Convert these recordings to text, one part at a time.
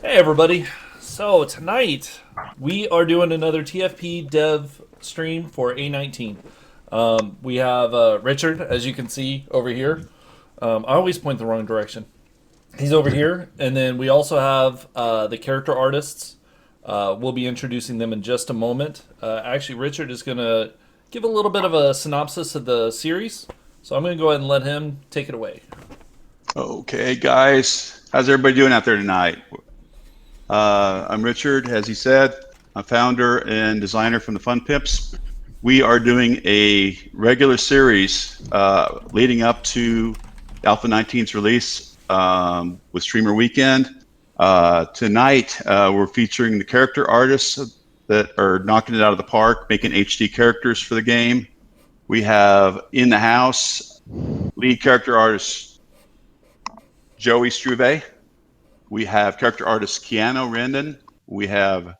Hey everybody! So tonight we are doing another TFP Dev stream for A19. We have Richard, as you can see over here. I always point the wrong direction. He's over here, and then we also have the character artists. We'll be introducing them in just a moment. Actually, Richard is going to give a little bit of a synopsis of the series, so I'm going to go ahead and let him take it away. Okay, guys, how's everybody doing out there tonight? I'm Richard, as he said. I'm founder and designer from the Fun Pimps. We are doing a regular series leading up to Alpha 19's release with Streamer Weekend. Tonight, we're featuring the character artists that are knocking it out of the park, making HD characters for the game. We have in the house lead character artist Joey Struve. We have character artist Keanu, Rendon. We have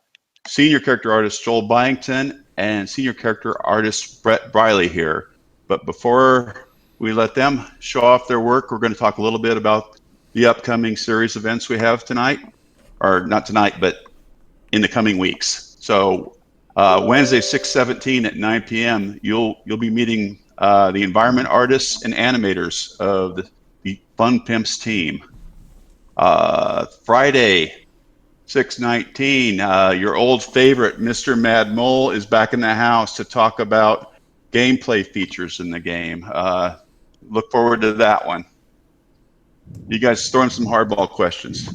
senior character artist Joel Byington and senior character artist Briley here. But before we let them show off their work, we're going to talk a little bit about the upcoming series events we have tonight, or not tonight, but in the coming weeks. So Wednesday, 6/17 at 9 p.m., you'll be meeting the environment artists and animators of the Fun Pimps team. Friday, 6/19, your old favorite, Mr. Mad Mole, is back in the house to talk about gameplay features in the game. Look forward to that one. You guys throw him some hardball questions.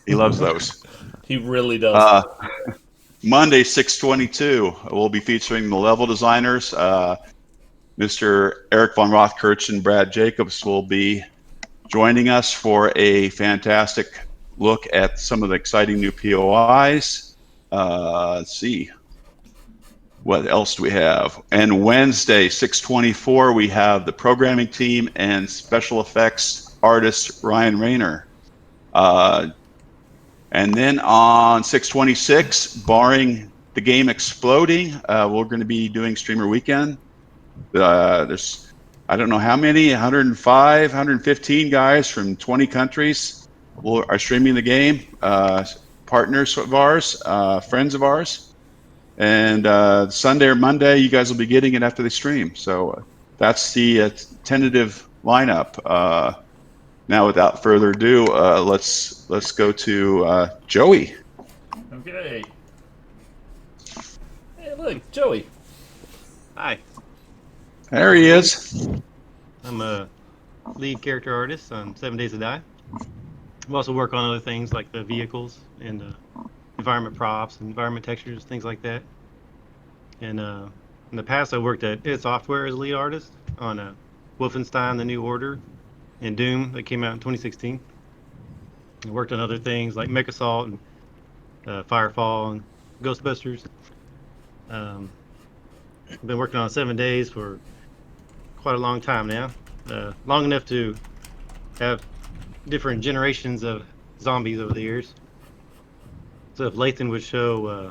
He loves those. He really does. Monday, 6/22, we'll be featuring the level designers. Mr. Eric von Rothkirch and Brad Jacobs will be joining us for a fantastic look at some of the exciting new POIs. Let's see. What else do we have? And Wednesday, 6/24, we have the programming team and special effects artist Ryan Rayner. And then on 6/26, barring the game exploding, we're going to be doing Streamer Weekend. There's I don't know how many, 105, 115 guys from 20 countries are streaming the game, partners of ours, friends of ours. And Sunday or Monday, you guys will be getting it after the stream. So that's the tentative lineup. Now, without further ado, let's go to Joey. Okay. Hey, look, Joey. Hi, There he is. I'm a lead character artist on 7 Days to Die. I also work on other things like the vehicles and environment props, environment textures, things like that. And in the past, I worked at id Software as a lead artist on Wolfenstein: The New Order and Doom that came out in 2016. I worked on other things like Mech Assault and Firefall and Ghostbusters. I've been working on 7 Days for quite a long time now, long enough to have different generations of zombies over the years. So if Lathan would show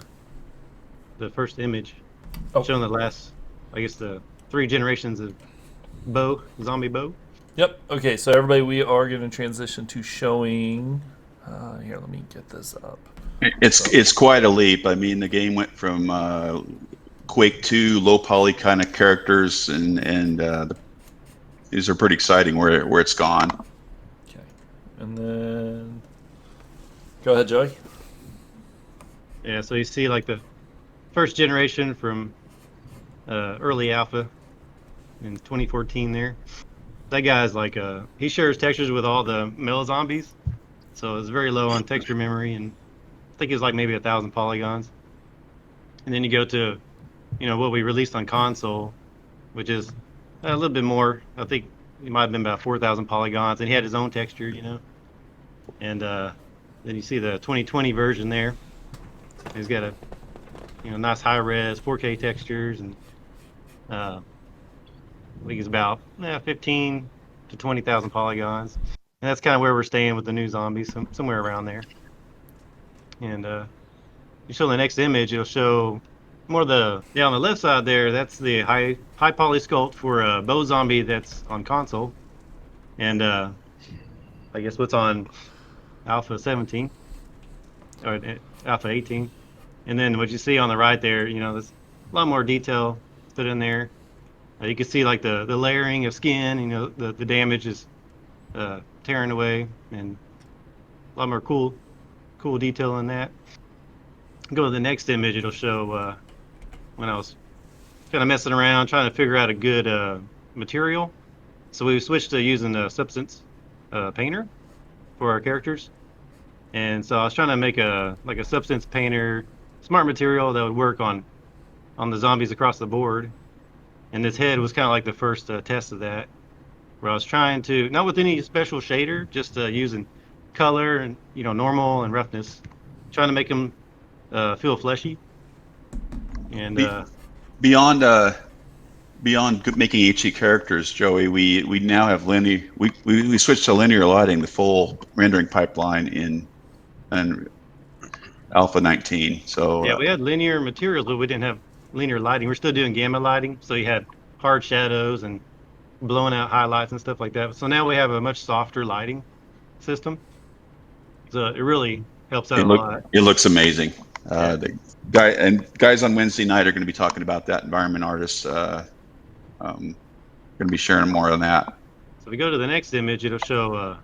the first image, showing the last, I guess the 3 generations of zombie Bo. Yep. Okay, so everybody, we are going to transition to showing. Here, let me get this up. It's quite a leap. I mean, the game went from Quake 2 low poly kind of characters, and these are pretty exciting where it's gone. Okay, and then go ahead, Joey. Yeah, so you see like the first generation from early alpha in 2014 there. That guy's like he shares textures with all the male zombies, so it's very low on texture memory, and I think it's like maybe 1,000 polygons. And then you go to what we released on console, which is a little bit more. I think it might have been about 4,000 polygons, and he had his own texture, And then you see the 2020 version there. He's got a nice high res 4K textures, and I think it's about 15 to 20,000 polygons. And that's kind of where we're staying with the new zombies, somewhere around there. And you show the next image, it'll show more of the on the left side there. That's the high poly sculpt for Bo Zombie that's on console, and I guess what's on Alpha 17. or Alpha 18. And then what you see on the right there, there's a lot more detail put in there. You can see like the layering of skin, the damage is tearing away, and a lot more cool detail in that. Go to the next image, it'll show when I was kind of messing around trying to figure out a good material. So we switched to using a substance painter for our characters. And so I was trying to make a substance painter smart material that would work on the zombies across the board. And this head was kind of like the first test of that, where I was trying to, not with any special shader, just using color and normal and roughness, trying to make them feel fleshy. And Beyond making HE characters, Joey, we now have linear. We switched to linear lighting, the full rendering pipeline in Alpha 19. So yeah, we had linear materials, but we didn't have linear lighting. We're still doing gamma lighting, so you had hard shadows and blowing out highlights and stuff like that. So now we have a much softer lighting system. So it really helps out a lot. it looks amazing. Yeah. The guys on Wednesday night are going to be talking about that. Environment artists going to be sharing more on that. So if we go to the next image, it'll show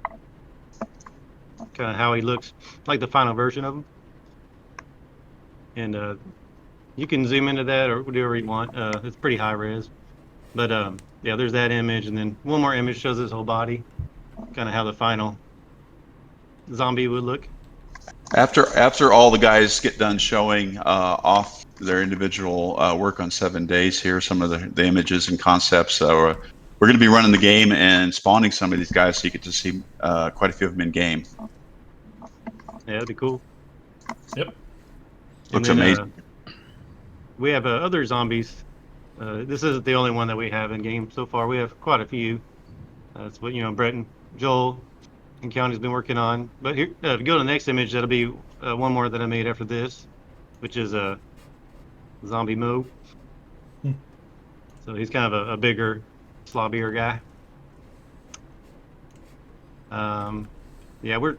kind of how he looks, like the final version of him. And you can zoom into that or whatever you want. It's pretty high res. But yeah, there's that image, and then one more image shows his whole body, kind of how the final zombie would look. After all the guys get done showing off their individual work on 7 days, here are some of the images and concepts. We're going to be running the game and spawning some of these guys, so you get to see quite a few of them in game. Yeah, that'd be cool. Yep. Looks amazing. We have other zombies. This isn't the only one that we have in game so far. We have quite a few. That's what Brett and Joel and Keanu's been working on. But here, if you go to the next image, that'll be one more that I made after this, which is a zombie Mo. So he's kind of a bigger, slobbier guy. Yeah,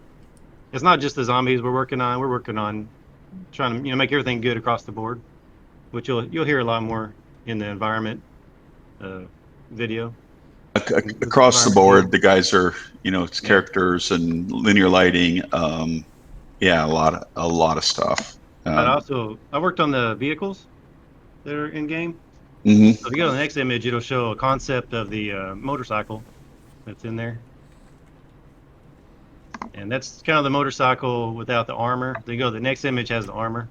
it's not just the zombies we're working on. We're working on trying to make everything good across the board, which you'll hear a lot more in the environment video. Across the board, the guys are it's characters and linear lighting. Yeah, a lot of stuff. But I worked on the vehicles that are in game. Mm-hmm. So if you go to the next image, it'll show a concept of the motorcycle that's in there. And that's kind of the motorcycle without the armor. Then you go to the next image, has the armor.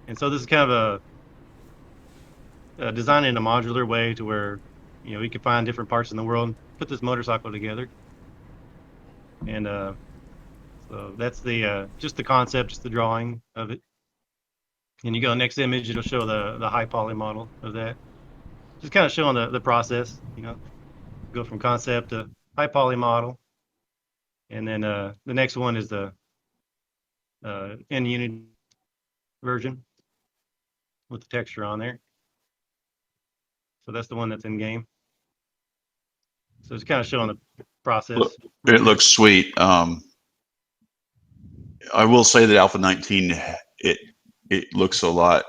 And so this is kind of a design in a modular way to where we can find different parts in the world and put this motorcycle together. And so that's just the concept, just the drawing of it. And you go to the next image, it'll show the high poly model of that. Just kind of showing the process, go from concept to high poly model. And then the next one is the in Unity version with the texture on there. So that's the one that's in game. So it's kind of showing the process. It looks sweet. I will say that Alpha 19, it looks a lot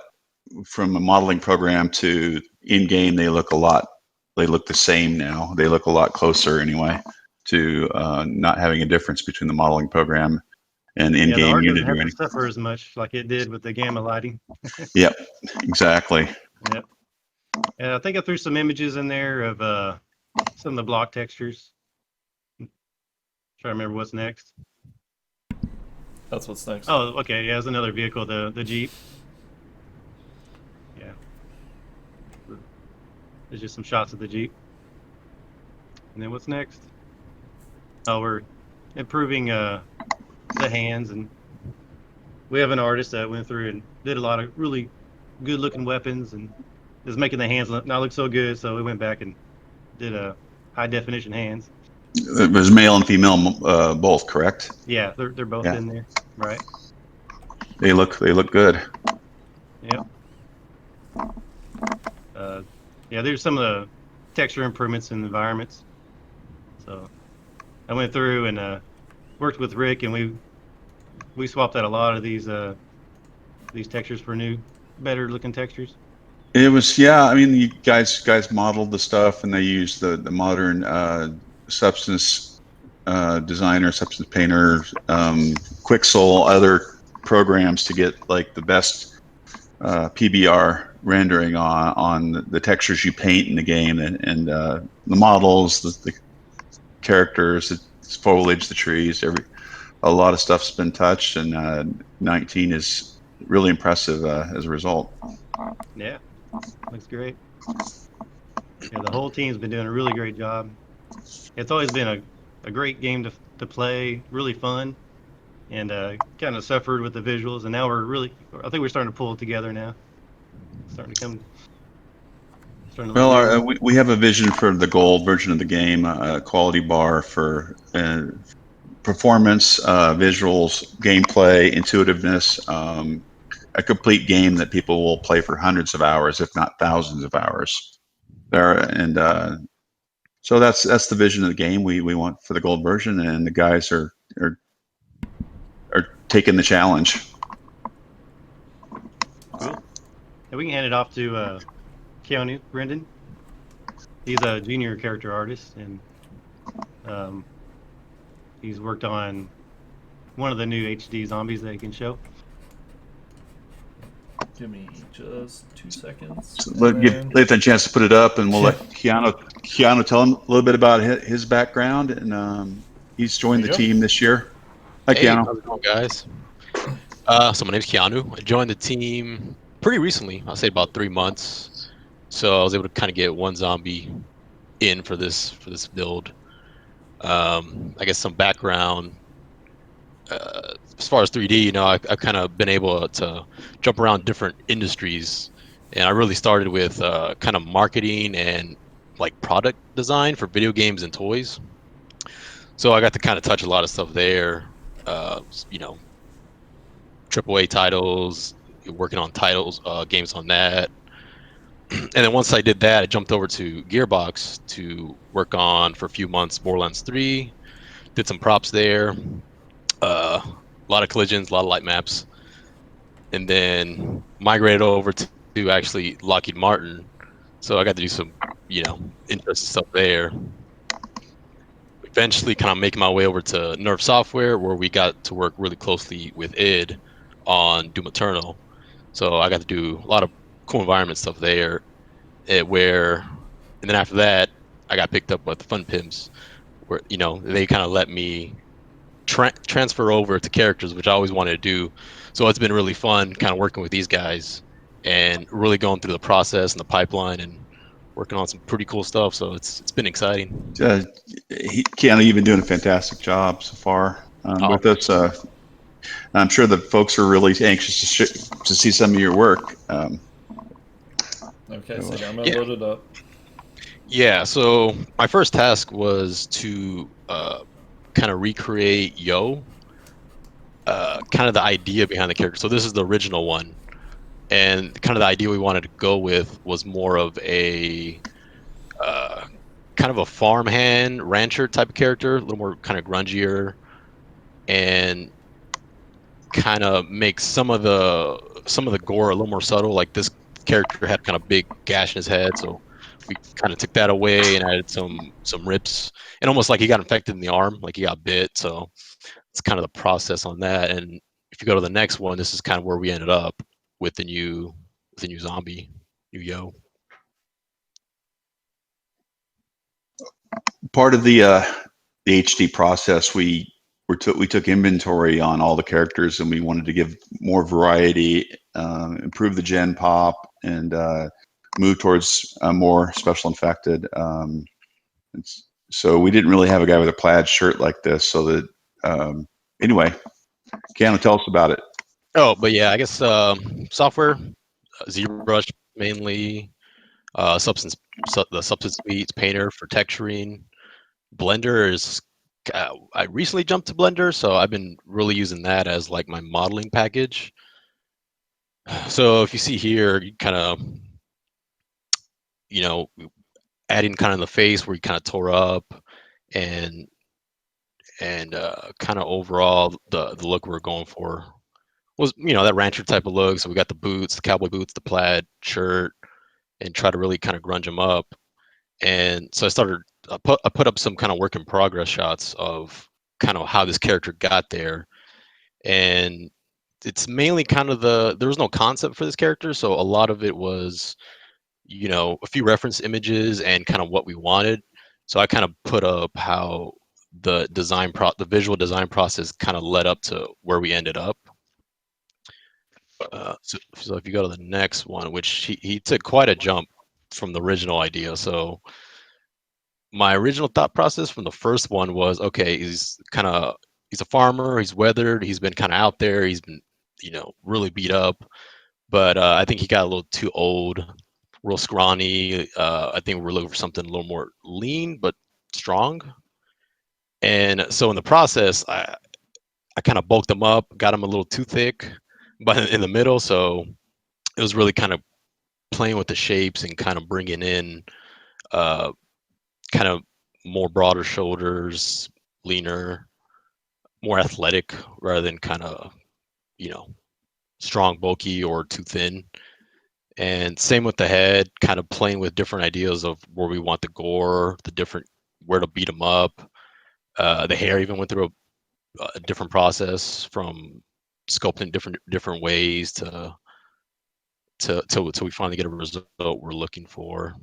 from a modeling program to in game. They look the same now. They look a lot closer anyway to not having a difference between the modeling program and in-game Unity. Doesn't have to suffer as much like it did with the gamma lighting. Yep, exactly. Yep. And I think I threw some images in there of some of the block textures. Try to remember what's next. That's what's next. Oh, okay. Yeah, there's another vehicle, the Jeep. Yeah. There's just some shots of the Jeep. And then what's next? Oh, we're improving the hands, and we have an artist that went through and did a lot of really good looking weapons and is making the hands not look so good, so we went back and did a high definition hands. It was male and female both, correct? Yeah, they're both in there, right? They look good. Yep. Yeah, there's some of the texture improvements in the environments. So I went through and worked with Rick, and we We swapped out a lot of these textures for new, better looking textures. It was, yeah. I mean, you guys modeled the stuff, and they used the modern Substance Designer, Substance Painter, Quixel, other programs to get like the best PBR rendering on the textures you paint in the game, and the models, the characters, the foliage, the trees, a lot of stuff's been touched, and 19 is really impressive as a result. Yeah, looks great. Yeah, the whole team's been doing a really great job. It's always been a great game to play, really fun, and kind of suffered with the visuals. And now I think we're starting to pull it together now. Starting to look Well, good. we have a vision for the gold version of the game, a quality bar for performance, visuals, gameplay, intuitiveness, a complete game that people will play for hundreds of hours, if not thousands of hours. So that's the vision of the game we want for the gold version, and the guys are taking the challenge. Cool. And we can hand it off to Keanu, Rendon. He's a junior character artist, and um, he's worked on one of the new HD zombies that he can show. Give me just 2 seconds. So give Lathan a chance to put it up, and we'll let Keanu tell him a little bit about his background, and he's joined the team this year. Hi, Hey, Keanu. how's it going, guys? So my name's Keanu. I joined the team pretty recently. I'll say about 3 months. So I was able to kind of get one zombie in for this build. I guess some background. As far as 3D, I've kind of been able to jump around different industries, and I really started with kind of marketing and like product design for video games and toys. So I got to kind of touch a lot of stuff there. You know, AAA titles, working on titles, games on that. And then once I did that, I jumped over to Gearbox to work on for a few months Borderlands 3. Did some props there. A lot of collisions, a lot of light maps, and then migrated over to actually Lockheed Martin. So I got to do some, interesting stuff there. Eventually, kind of making my way over to Nerve Software, where we got to work really closely with id on Doom Eternal. So I got to do a lot of cool environment stuff there. And then after that, I got picked up with the Fun Pimps, where they kind of let me transfer over to characters, which I always wanted to do. So it's been really fun, kind of working with these guys and really going through the process and the pipeline and working on some pretty cool stuff. So it's been exciting. Keanu, you've been doing a fantastic job so far with us. I'm sure the folks are really anxious to see some of your work. Okay, so I'm gonna load it up. Yeah, so my first task was to kind of recreate Yo, kind of the idea behind the character. So this is the original one, and kind of the idea we wanted to go with was more of a kind of a farmhand rancher type of character, a little more kind of grungier, and kind of make some of the gore a little more subtle. Like this character had kind of big gash in his head, so we kind of took that away and added some rips, and almost like he got infected in the arm, like he got bit. So it's kind of the process on that. And if you go to the next one, this is kind of where we ended up with the new zombie, new Yo. Part of the HD process, we took inventory on all the characters, and we wanted to give more variety, improve the gen pop, and move towards more special infected. So we didn't really have a guy with a plaid shirt like this. So that anyway, Keanu, tell us about it. Oh, but yeah, I guess software, ZBrush mainly, the Substance Suite Painter for texturing. Blender is I recently jumped to Blender, so I've been really using that as like my modeling package. So if you see here, you kind of, adding kind of the face where you kind of tore up, and and kind of overall the look we were going for was that rancher type of look. So we got the boots, the cowboy boots, the plaid shirt, and try to really kind of grunge them up. And so I put up some kind of work in progress shots of kind of how this character got there, and it's mainly kind of there was no concept for this character, so a lot of it was a few reference images and kind of what we wanted. So I kind of put up how the visual design process kind of led up to where we ended up. So if you go to the next one, which he took quite a jump from the original idea. So my original thought process from the first one was, okay, he's a farmer, he's weathered, he's been kind of out there, he's been really beat up, but I think he got a little too old, real scrawny. I think we're looking for something a little more lean but strong. And so in the process, I kind of bulked him up, got him a little too thick, but in the middle. So it was really kind of playing with the shapes and kind of bringing in uh, kind of more broader shoulders, leaner, more athletic rather than kind of, strong, bulky, or too thin. And same with the head, kind of playing with different ideas of where we want the gore, where to beat them up. The hair even went through a different process from sculpting different ways till we finally get a result we're looking for.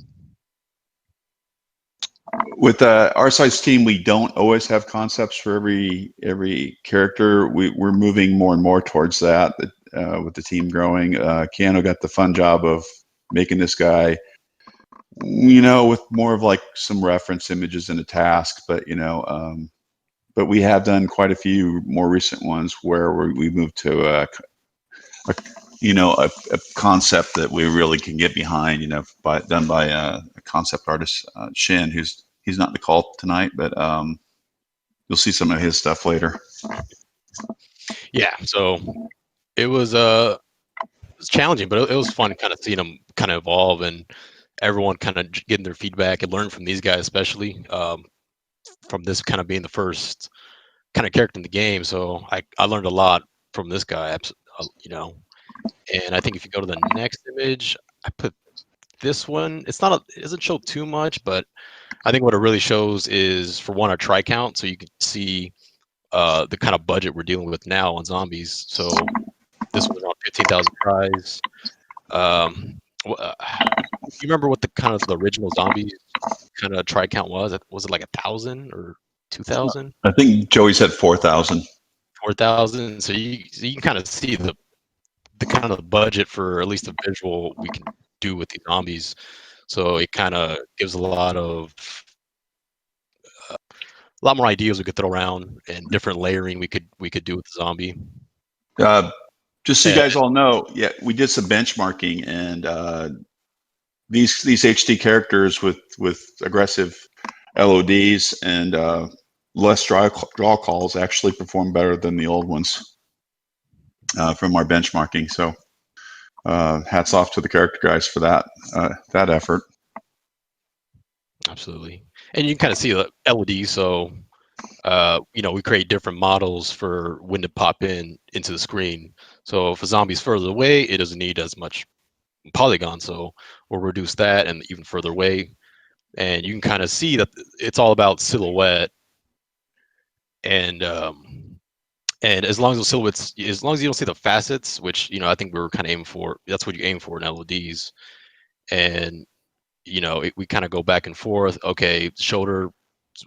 With our size team, we don't always have concepts for every character. We're moving more and more towards that with the team growing. Keanu got the fun job of making this guy, with more of like some reference images in a task, but but we have done quite a few more recent ones where we moved to a concept that we really can get behind, done by a concept artist, Shin, he's not in the call tonight, but you'll see some of his stuff later. Yeah, so it was challenging, but it was fun kind of seeing them kind of evolve and everyone kind of getting their feedback and learning from these guys, especially from this kind of being the first kind of character in the game. So I learned a lot from this guy, And I think if you go to the next image, I put this one. It doesn't show too much, but I think what it really shows is, for one, our try count, so you can see the kind of budget we're dealing with now on zombies. So this was around 15,000 tries. You remember what the original zombies kind of try count was? Was it like 1,000 or 2,000? I think Joey said 4,000. 4,000. So you can kind of see the kind of budget for at least the visual we can do with these zombies. So it kind of gives a lot more ideas we could throw around and different layering we could do with the zombie. Just so you guys all know, yeah, we did some benchmarking, and these HD characters with aggressive LODs and less draw calls actually perform better than the old ones from our benchmarking. So hats off to the character guys for that effort. Absolutely. And you can kind of see the LED. So we create different models for when to pop into the screen. So if a zombie's further away, it doesn't need as much polygon, so we'll reduce that and even further away. And you can kind of see that it's all about silhouette. And as long as the silhouettes, as long as you don't see the facets, which I think we were kind of aiming for, that's what you aim for in LEDs. And we kind of go back and forth. Okay, shoulder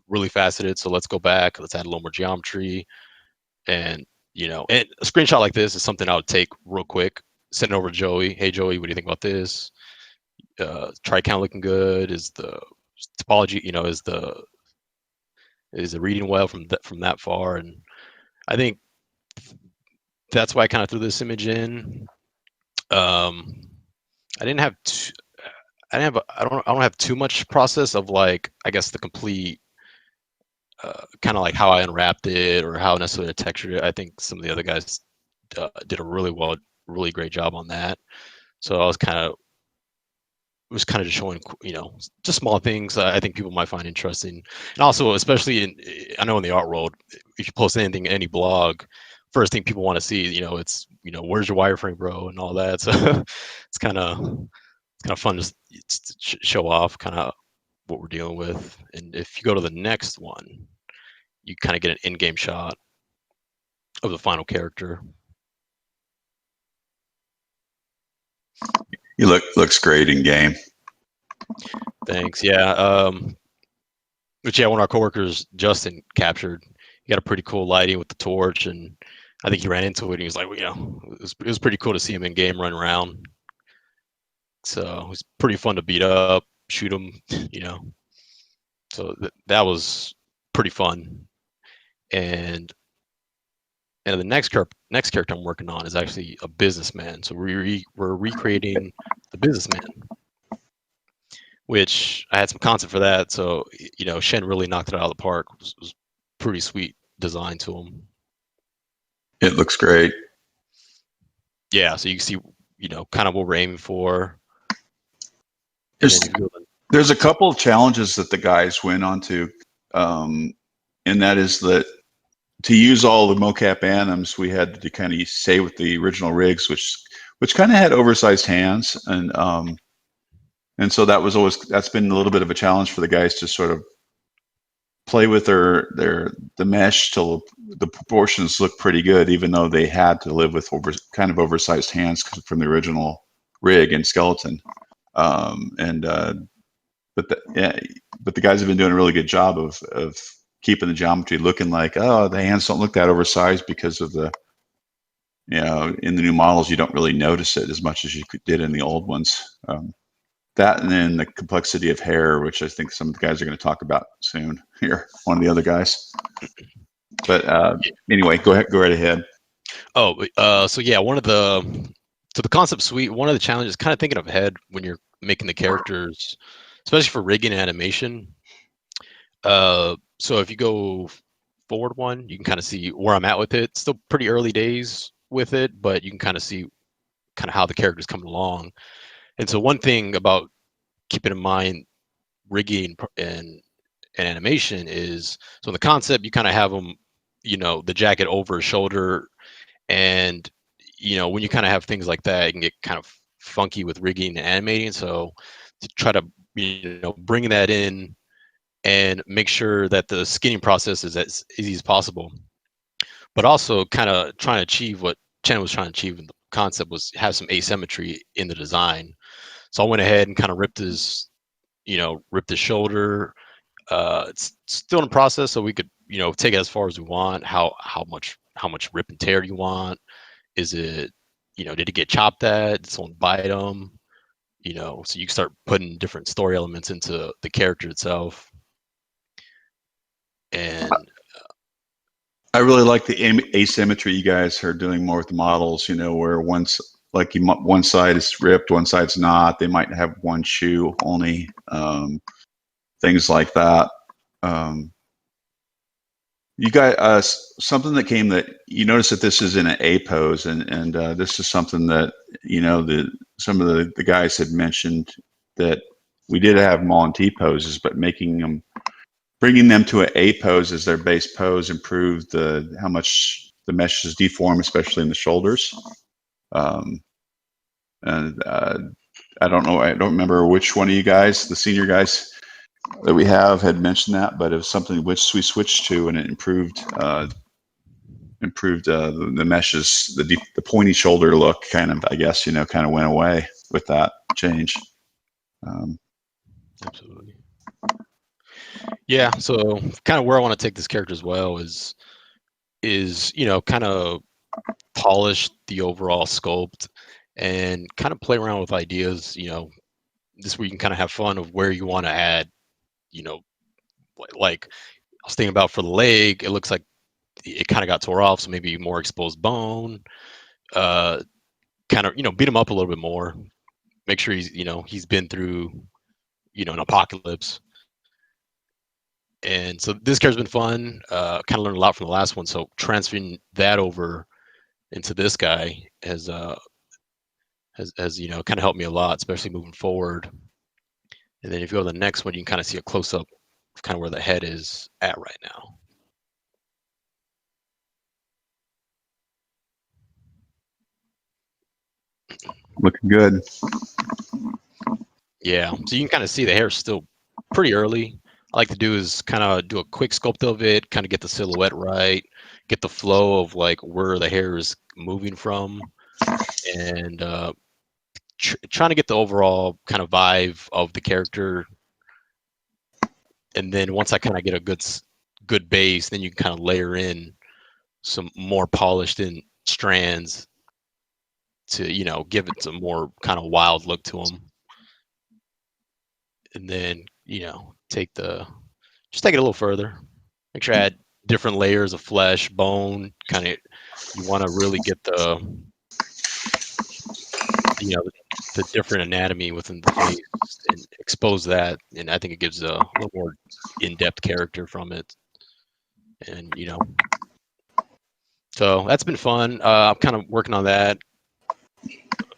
really faceted, so let's go back. Let's add a little more geometry. And and a screenshot like this is something I would take real quick, send it over to Joey. Hey Joey, what do you think about this? Try count looking good? Is the topology, is the reading well from that far? And I think that's why I kind of threw this image in. I didn't have I don't have too much process of, like, I guess, the complete kind of like how I unwrapped it or how necessarily I textured it. I think some of the other guys did a really great job on that. So I was kind of was kind of just showing, just small things I think people might find interesting. And also, especially I know in the art world, if you post anything in any blog, first thing people want to see, it's, where's your wireframe, bro, and all that. So it's kind of fun just to show off kind of what we're dealing with. And if you go to the next one, you kind of get an in-game shot of the final character. He looks great in game. Thanks. Yeah. Which one of our coworkers, Justin, captured. He got a pretty cool lighting with the torch, and I think he ran into it. And he was like, it was pretty cool to see him in game run around. So it was pretty fun to beat up, shoot him, So that was pretty fun. And the next character I'm working on is actually a businessman. So we're recreating the businessman, which I had some concept for that. So Shen really knocked it out of the park. It was pretty sweet design to him. It looks great. Yeah, so you can see kind of what we're aiming for. There's a couple of challenges that the guys went on to, and that is that to use all the mocap anims, we had to kind of stay with the original rigs, which kind of had oversized hands, and so that's been a little bit of a challenge for the guys to sort of play with the mesh till the proportions look pretty good, even though they had to live with kind of oversized hands from the original rig and skeleton. But the guys have been doing a really good job of keeping the geometry looking like, oh, the hands don't look that oversized because of the, in the new models, you don't really notice it as much as you did in the old ones. That and then the complexity of hair, which I think some of the guys are going to talk about soon here, one of the other guys. But anyway, go right ahead. So the concept suite, one of the challenges, kind of thinking ahead when you're making the characters, especially for rigging and animation. So if you go forward one, you can kind of see where I'm at with it. Still pretty early days with it, but you can kind of see kind of how the character's coming along. And so one thing about keeping in mind rigging and animation is, so in the concept, you kind of have them, the jacket over his shoulder. And, when you kind of have things like that, it can get kind of funky with rigging and animating. So to try to, bring that in and make sure that the skinning process is as easy as possible, but also kind of trying to achieve what Chen was trying to achieve in the concept was have some asymmetry in the design. So I went ahead and kind of ripped his shoulder. It's still in the process, so we could, take it as far as we want. How much rip and tear do you want? Is it, did it get chopped at? Did someone bite him? So you can start putting different story elements into the character itself. And I really like the asymmetry you guys are doing more with the models, where one side is ripped, one side's not. They might have one shoe only, things like that. You guys, something that came that you notice that this is in an A pose, and this is something that some of the guys had mentioned that we did have them all in T poses, but bringing them to an A pose as their base pose improved how much the meshes deform, especially in the shoulders. And I don't know, I don't remember which one of you guys, the senior guys that we had mentioned that, but it was something which we switched to, and it improved the meshes, the pointy shoulder look kind of, I guess, kind of went away with that change. Absolutely. Yeah, so kind of where I want to take this character as well is kind of polish the overall sculpt and kind of play around with ideas, this where you can kind of have fun of where you want to add, like I was thinking about for the leg, it looks like it kind of got tore off, so maybe more exposed bone, kind of, beat him up a little bit more, make sure he's been through, an apocalypse. And so this character's been fun. Kind of learned a lot from the last one. So transferring that over into this guy has kind of helped me a lot, especially moving forward. And then if you go to the next one, you can kind of see a close up of kind of where the head is at right now. Looking good. Yeah, so you can kind of see the hair is still pretty early. I like to do is kind of do a quick sculpt of it, kind of get the silhouette right, get the flow of like where the hair is moving from, and trying to get the overall kind of vibe of the character. And then once I kind of get a good base, then you can kind of layer in some more polished in strands to, you know, give it some more kind of wild look to them. And then, you know, just take it a little further. Make sure I add different layers of flesh, bone, kind of, you want to really get the, you know, the different anatomy within the face and expose that. And I think it gives a little more in-depth character from it. And, you know, so that's been fun. I'm kind of working on that.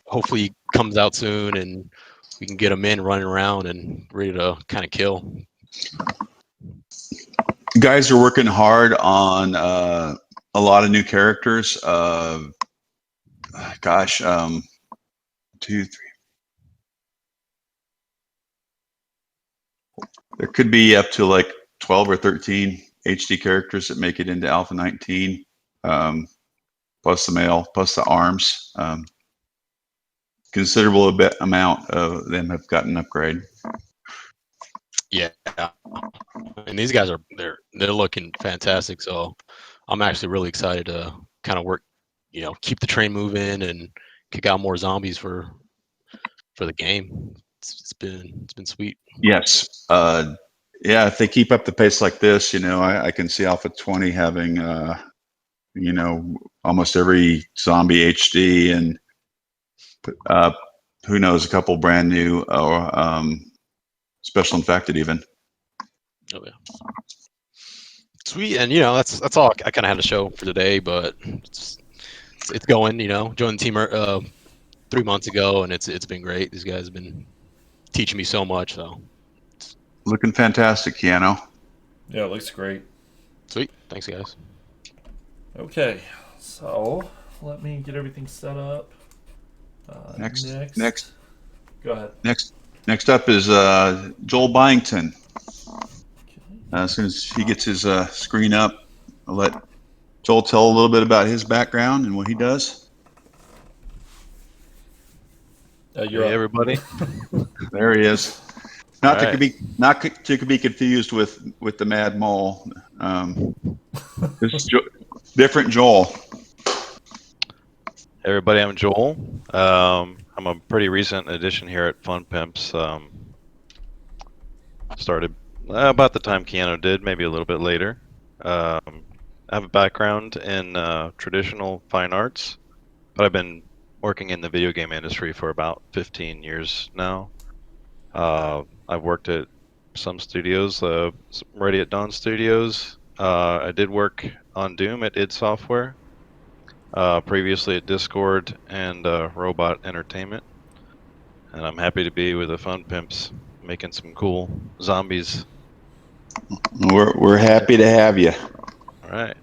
Hopefully it comes out soon and we can get them in running around and ready to kind of kill. You guys are working hard on a lot of new characters. Gosh, 2, 3. There could be up to like 12 or 13 HD characters that make it into Alpha 19, plus the male, plus the arms. Considerable amount of them have gotten an upgrade. Yeah, and these guys they're looking fantastic. So I'm actually really excited to kind of work, you know, keep the train moving and kick out more zombies for the game. It's been sweet. Yes. Yeah, if they keep up the pace like this, you know, I can see Alpha 20 having, you know, almost every zombie HD and who knows, a couple brand new or special infected even. Oh yeah, sweet. And you know, that's all I kind of had to show for today, but it's going. You know, joined the team 3 months ago, and it's been great. These guys have been teaching me so much. So looking fantastic, Keanu. Yeah, it looks great. Sweet. Thanks, guys. Okay, so let me get everything set up. Next. Go ahead. Next up is Joel Byington. Okay. As soon as he gets his screen up, I'll let Joel tell a little bit about his background and what he does. You're Hey, up. everybody. There he is. Not All to be confused with the Mad Mole. This is different Joel. Everybody, I'm Joel. I'm a pretty recent addition here at Fun Pimps. Started about the time Keanu did, maybe a little bit later. I have a background in traditional fine arts, but I've been working in the video game industry for about 15 years now. I've worked at some studios, Ready at Dawn Studios. I did work on Doom at id Software. Previously at Discord and Robot Entertainment. And I'm happy to be with the Fun Pimps making some cool zombies. We're happy to have you. All right.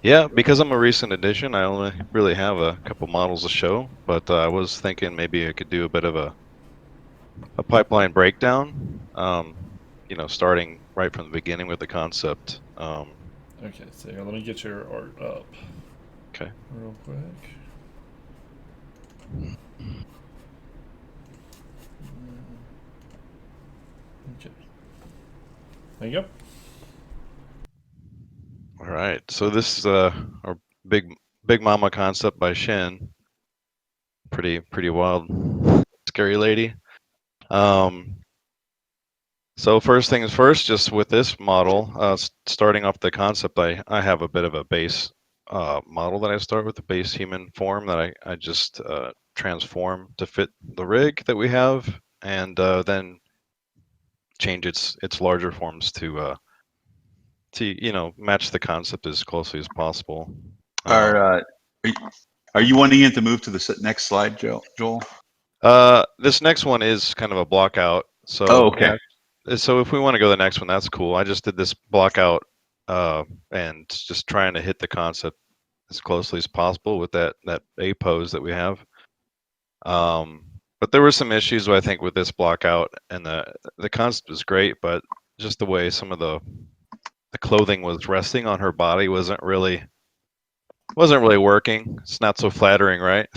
Yeah, because I'm a recent addition, I only really have a couple models to show, but I was thinking maybe I could do a bit of a pipeline breakdown, you know, starting right from the beginning with the concept. Okay, so let me get your art up. Okay. Real quick. Okay. There you go. All right, so this is our big mama concept by Shin. Pretty wild, scary lady. So first things first, just with this model, starting off the concept, I have a bit of a base model that I start with, the base human form that I just transform to fit the rig that we have, and then change its larger forms to you know, match the concept as closely as possible. Are you wanting it to move to the next slide, Joel? This next one is kind of a block out. So Oh, okay. So if we want to go to the next one, that's cool. I just did this block out and just trying to hit the concept as closely as possible with that A pose that we have. But there were some issues, I think, with this block out, and the concept was great, but just the way some of the clothing was resting on her body wasn't really working. It's not so flattering, right?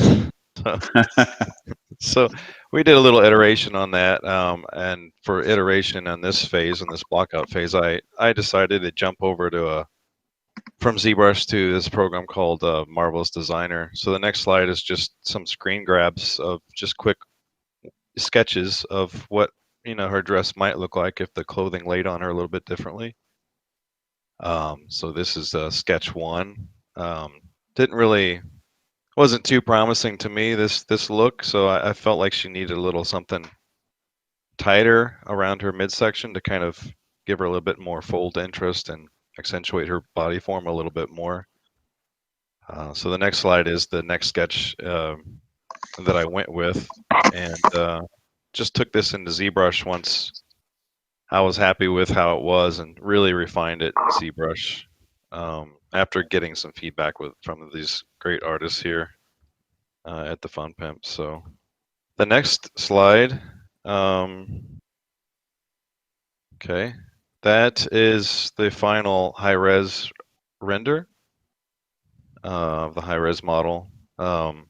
So we did a little iteration on that, and for iteration on this phase, on this blockout phase, I decided to jump over to from ZBrush to this program called Marvelous Designer. So the next slide is just some screen grabs of just quick sketches of what her dress might look like if the clothing laid on her a little bit differently. So this is sketch one. Wasn't too promising to me, this look, so I felt like she needed a little something tighter around her midsection to kind of give her a little bit more fold interest and accentuate her body form a little bit more. So the next slide is the next sketch that I went with, and just took this into ZBrush once I was happy with how it was and really refined it in ZBrush. After getting some feedback from these great artists here at the Fun Pimp. So the next slide, okay, that is the final high-res render of the high-res model. So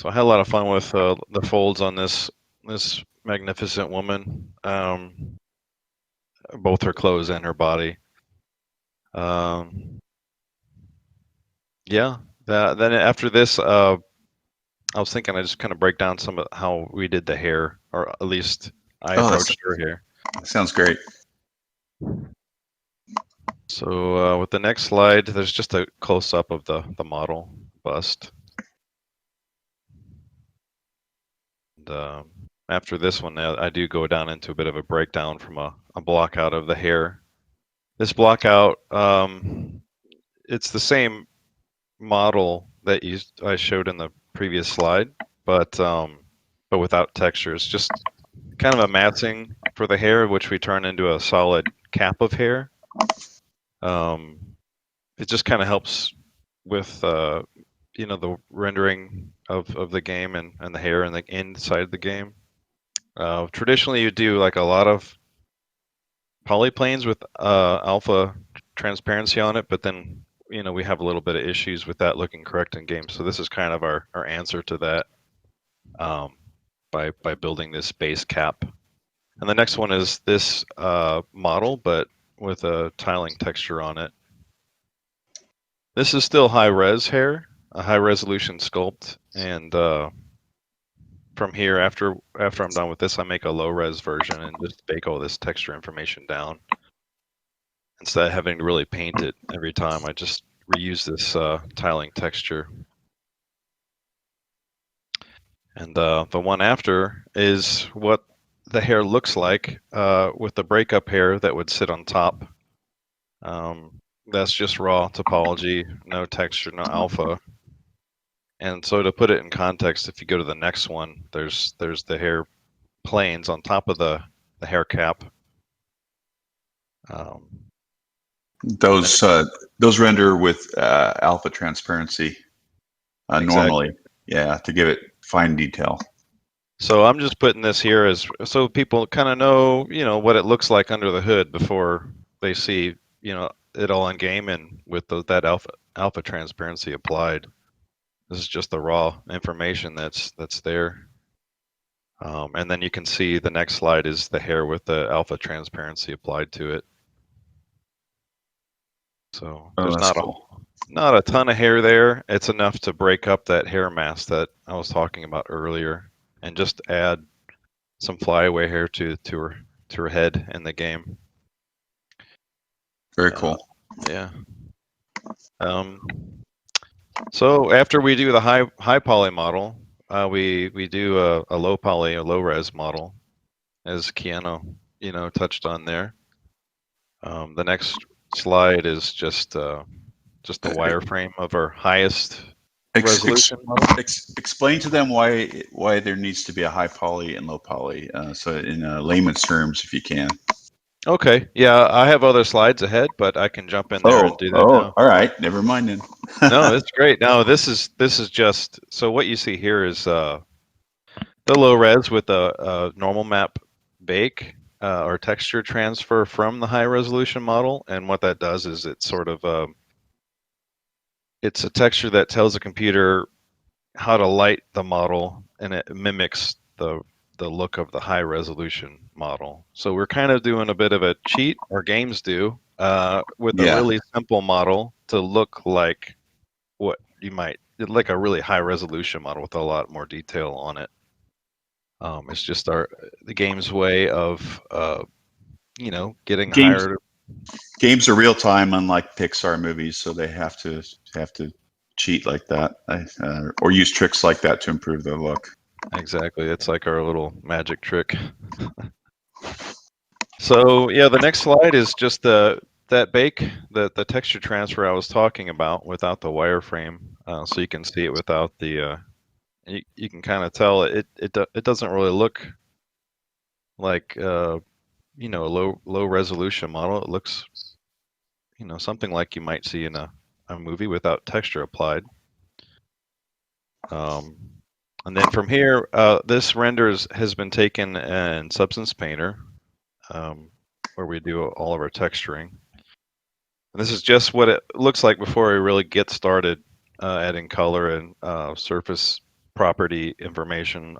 I had a lot of fun with the folds on this magnificent woman, both her clothes and her body. Yeah. Then after this, I was thinking I just kind of break down some of how we did the hair, or at least I approached her hair. Sounds great. So with the next slide, there's just a close up of the model bust. And after this one, I do go down into a bit of a breakdown from a block out of the hair. This block out, it's the same model that I showed in the previous slide, but without textures. Just kind of a massing for the hair, which we turn into a solid cap of hair. It just kind of helps with the rendering of the game and the hair and the inside the game. Traditionally, you do like a lot of polyplanes with alpha transparency on it, but then we have a little bit of issues with that looking correct in game. So this is kind of our answer to that by building this base cap. And the next one is this model, but with a tiling texture on it. This is still high res hair, a high resolution sculpt, and from here, after I'm done with this, I make a low res version and just bake all this texture information down. Instead of having to really paint it every time, I just reuse this tiling texture. And the one after is what the hair looks like with the breakup hair that would sit on top. That's just raw topology, no texture, no alpha. And so to put it in context, if you go to the next one, there's the hair planes on top of the hair cap. Those render with alpha transparency Exactly. normally, yeah, to give it fine detail. So I'm just putting this here as so people kind of know, what it looks like under the hood before they see, it all in game and with that alpha transparency applied. This is just the raw information that's there. And then you can see the next slide is the hair with the alpha transparency applied to it. So there's not a ton of hair there. It's enough to break up that hair mass that I was talking about earlier, and just add some flyaway hair to her head in the game. Very cool. Yeah. So after we do the high poly model, we do a low poly, a low res model, as Keanu touched on there. The next slide is just the wireframe of our highest resolution model. Explain to them why there needs to be a high poly and low poly. So in layman's terms, if you can. Okay, yeah, I have other slides ahead, but I can jump in there and do that now. All right. Never mind then. No, it's great. No, this is just so what you see here is the low res with a normal map bake or texture transfer from the high resolution model, and what that does is it's sort of it's a texture that tells the computer how to light the model, and it mimics the look of the high resolution model. So we're kind of doing a bit of a cheat, or games do, with a really simple model to look like what you might like a really high resolution model with a lot more detail on it. It's just the game's way of getting higher. Games are real time, unlike Pixar movies, so they have to cheat like that, or use tricks like that to improve their look. Exactly, it's like our little magic trick. So yeah, the next slide is just that bake, the texture transfer I was talking about without the wireframe, so you can see it without the. You can kind of tell it doesn't really look like a low resolution model. It looks something like you might see in a movie without texture applied. And then from here, this has been taken in Substance Painter, where we do all of our texturing. And this is just what it looks like before we really get started adding color and surface property information.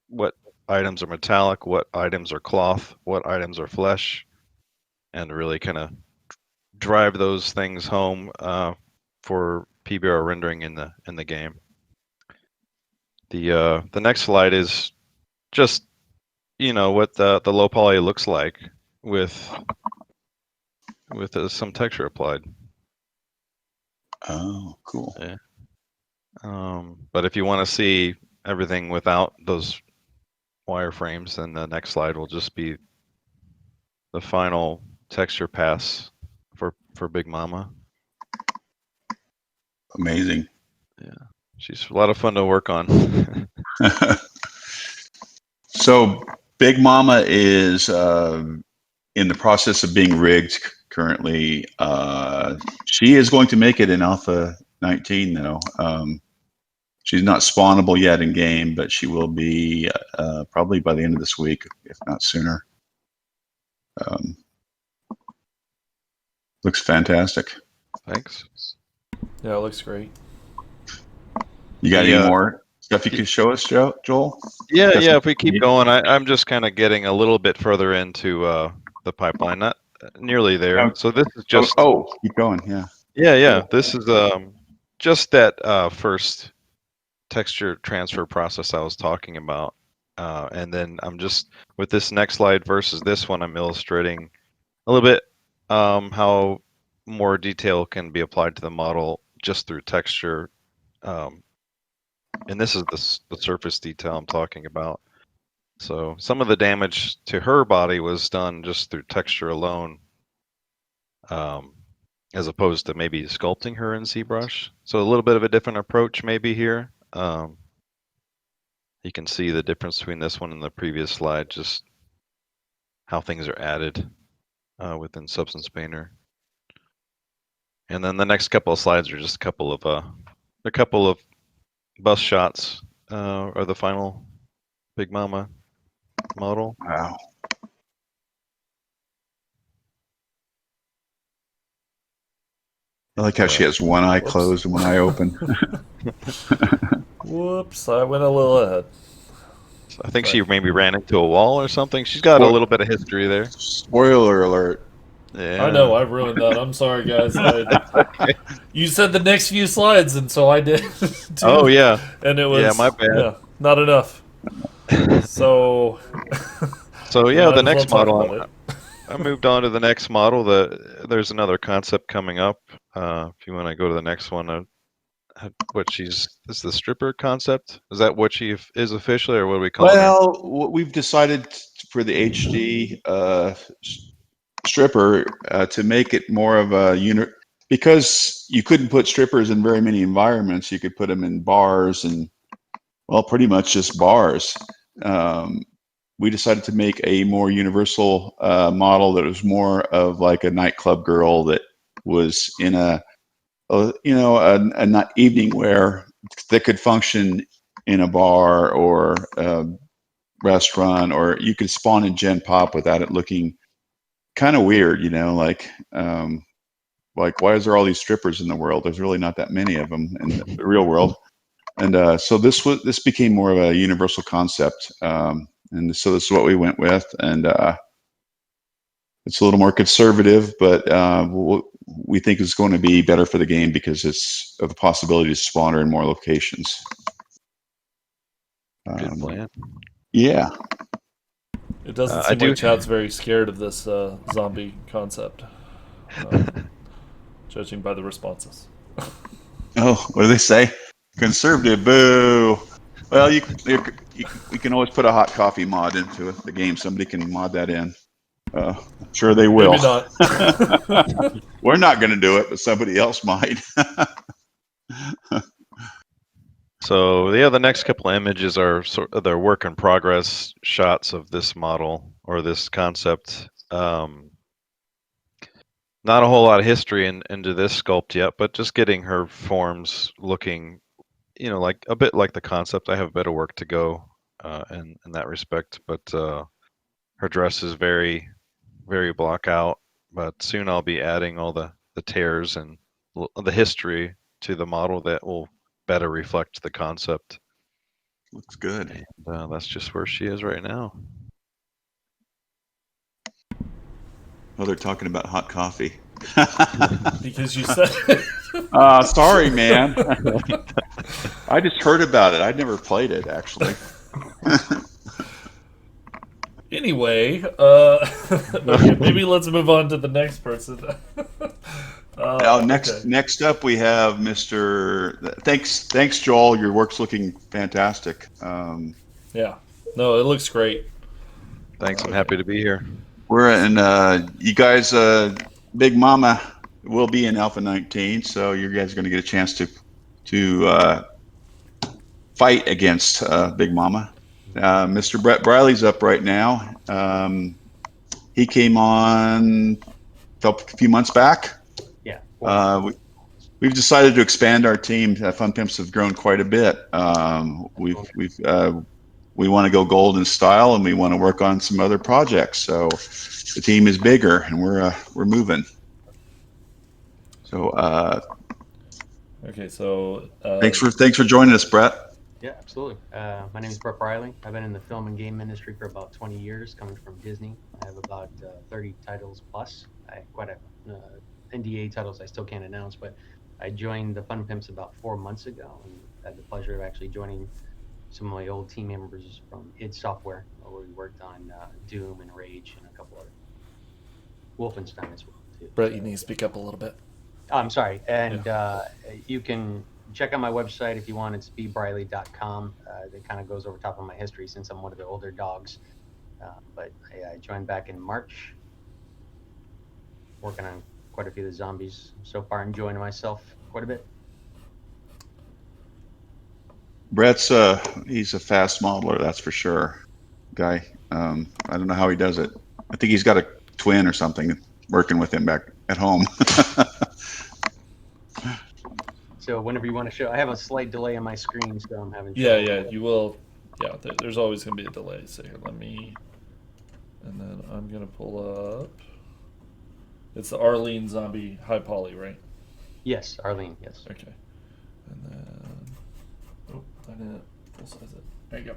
What items are metallic, what items are cloth, what items are flesh, and really kind of drive those things home for PBR rendering in the game. The next slide is just what the low poly looks like with some texture applied. Oh, cool. Yeah. But if you want to see everything without those wireframes, then the next slide will just be the final texture pass for Big Mama. Amazing. Yeah, she's a lot of fun to work on. So Big Mama is in the process of being rigged currently. She is going to make it in Alpha 19, though. She's not spawnable yet in game, but she will be probably by the end of this week, if not sooner. Looks fantastic. Thanks. Yeah, it looks great. You got any more stuff you can show us, Joel? Yeah. If we keep going, I'm just kind of getting a little bit further into the pipeline, not nearly there. So this is just. Keep going. Yeah. Yeah. This is just that first texture transfer process I was talking about, and then I'm just with this next slide versus this one, I'm illustrating a little bit how more detail can be applied to the model just through texture. And this is the surface detail I'm talking about. So some of the damage to her body was done just through texture alone, as opposed to maybe sculpting her in ZBrush. So a little bit of a different approach maybe here. You can see the difference between this one and the previous slide, just how things are added within Substance Painter. And then the next couple of slides are just a couple of bus shots of the final Big Mama model. Wow. I like how she has one eye closed and one eye open. Whoops, I went a little ahead. So I think she maybe ran into a wall or something. She's got a little bit of history there. Spoiler alert. Yeah. I know, I ruined that. I'm sorry, guys. You said the next few slides, and so I did. Too. Oh, yeah. And it was my bad. Yeah, not enough. So yeah, the next model. I moved on to the next model. There's another concept coming up. If you want to go to the next one, this is the stripper concept. Is that what she is officially, or what do we call it? Well, we've decided for the HD stripper to make it more of a unit, because you couldn't put strippers in very many environments, you could put them in bars and, well, pretty much just bars. We decided to make a more universal model that was more of like a nightclub girl that was in a evening wear that could function in a bar or a restaurant, or you could spawn in Gen Pop without it looking kind of weird, like why is there all these strippers in the world? There's really not that many of them in the real world. And so this became more of a universal concept, and so this is what we went with, and it's a little more conservative, but we think it's going to be better for the game because it's of the possibility to spawn her in more locations. Good plan. Yeah. It doesn't seem like chat's very scared of this zombie concept, judging by the responses. Oh, what do they say? Conservative, boo. Well, we can always put a hot coffee mod into the game. Somebody can mod that in. I'm sure they will. Maybe not. We're not going to do it, but somebody else might. So yeah, the next couple of images are sort of their work in progress shots of this model or this concept. Not a whole lot of history into this sculpt yet, but just getting her forms looking, like a bit like the concept. I have a bit of work to go in that respect, but her dress is very, very block out. But soon I'll be adding all the tears and the history to the model that will better reflect the concept. Looks good. And that's just where she is right now. Oh, they're talking about hot coffee. Because you said sorry, man. I just heard about it. I never played it, actually. Anyway, okay, maybe let's move on to the next person. Next up, we have Mr. Thanks, Joel. Your work's looking fantastic. Yeah, no, it looks great. Thanks. I'm happy to be here. We're in. You guys, Big Mama will be in Alpha 19, so you guys are going to get a chance to fight against Big Mama. Mr. Brett Briley's up right now. He came on a few months back. Yeah. We've decided to expand our team. Fun Pimps have grown quite a bit. We want to go gold in style, and we want to work on some other projects. So the team is bigger, and we're moving. So okay, so thanks for joining us, Brett. Yeah, absolutely. My name is Brett Briley. I've been in the film and game industry for about 20 years, coming from Disney. I have about 30 titles plus. I have quite a NDA titles I still can't announce, but I joined the Fun Pimps about 4 months ago, and had the pleasure of actually joining some of my old team members from id Software, where we worked on Doom and Rage and a couple other Wolfenstein as well too. Brett, you need to speak up a little bit. Oh, I'm sorry. And you can check out my website if you want. It's bbriley.com. That kind of goes over top of my history since I'm one of the older dogs. But I joined back in March, working on quite a few of the zombies so far, enjoying myself quite a bit. Brett's he's a fast modeler, that's for sure. Guy, I don't know how he does it. I think he's got a twin or something working with him back at home. So whenever you want to show, I have a slight delay on my screen, so I'm having Yeah, trouble. you will. Yeah, there's always going to be a delay. So here, and then I'm going to pull up. It's the Arlene zombie high poly, right? Yes, Arlene, yes. Okay. And then, I didn't full size it. There you go.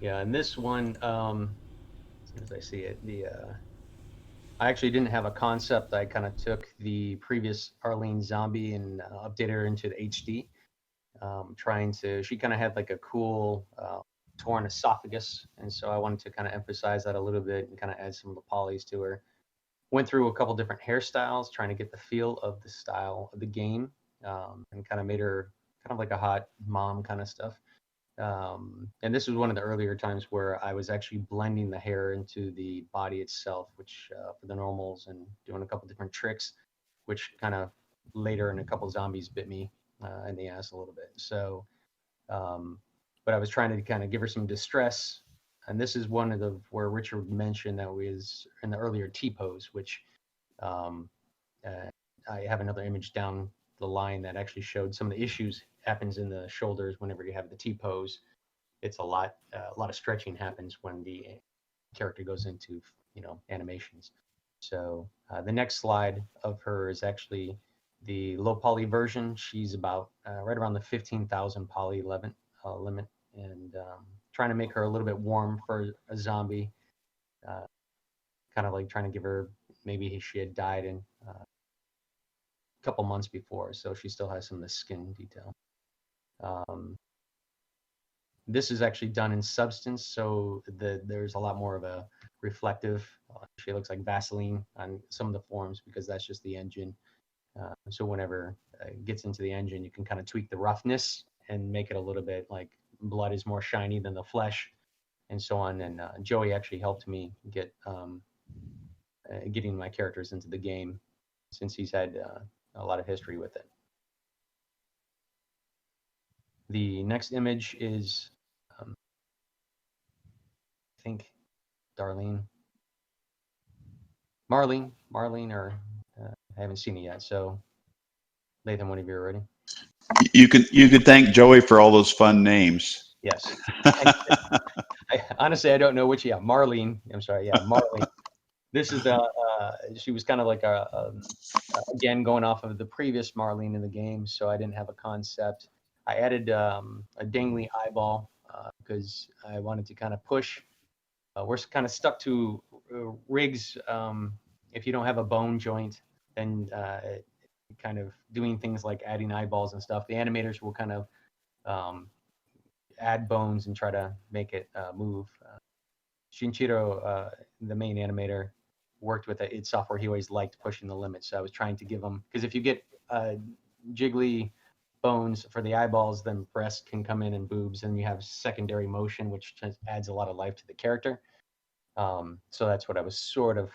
Yeah, and this one, as soon as I see it, I actually didn't have a concept. I kind of took the previous Arlene zombie and updated her into the HD. She kind of had like a cool torn esophagus, and so I wanted to kind of emphasize that a little bit and kind of add some of the polys to her. Went through a couple different hairstyles, trying to get the feel of the style of the game, and kind of made her kind of like a hot mom kind of stuff. And this was one of the earlier times where I was actually blending the hair into the body itself, which for the normals, and doing a couple different tricks, which kind of later in a couple zombies bit me in the ass a little bit. So, but I was trying to kind of give her some distress. And this is one of the where Richard mentioned that was in the earlier T-pose, which I have another image down the line that actually showed some of the issues happens in the shoulders whenever you have the T-pose. It's a lot of stretching happens when the character goes into, animations. So the next slide of her is actually the low poly version. She's about right around the 15,000 poly limit, and trying to make her a little bit warm for a zombie. Kind of like trying to give her, maybe she had died in a couple months before, so she still has some of the skin detail. This is actually done in substance, so there's a lot more of a reflective. She looks like Vaseline on some of the forms because that's just the engine. So whenever it gets into the engine, you can kind of tweak the roughness and make it a little bit like blood is more shiny than the flesh, and so on. And Joey actually helped me get getting my characters into the game since he's had a lot of history with it. The next image is, I think, Marlene, or I haven't seen it yet. So, Lathan, whenever you're ready. You could thank Joey for all those fun names. Yes. Honestly, I don't know which. Yeah, Marlene. I'm sorry. Yeah, Marlene. This is she was kind of like again going off of the previous Marlene in the game, so I didn't have a concept. I added a dangly eyeball because I wanted to kind of push. We're kind of stuck to rigs. If you don't have a bone joint, then kind of doing things like adding eyeballs and stuff. The animators will kind of add bones and try to make it move. Shinichiro, the main animator, worked with id Software. He always liked pushing the limits. So I was trying to give him, because if you get jiggly bones for the eyeballs, then breast can come in and boobs, and you have secondary motion, which adds a lot of life to the character. So that's what I was sort of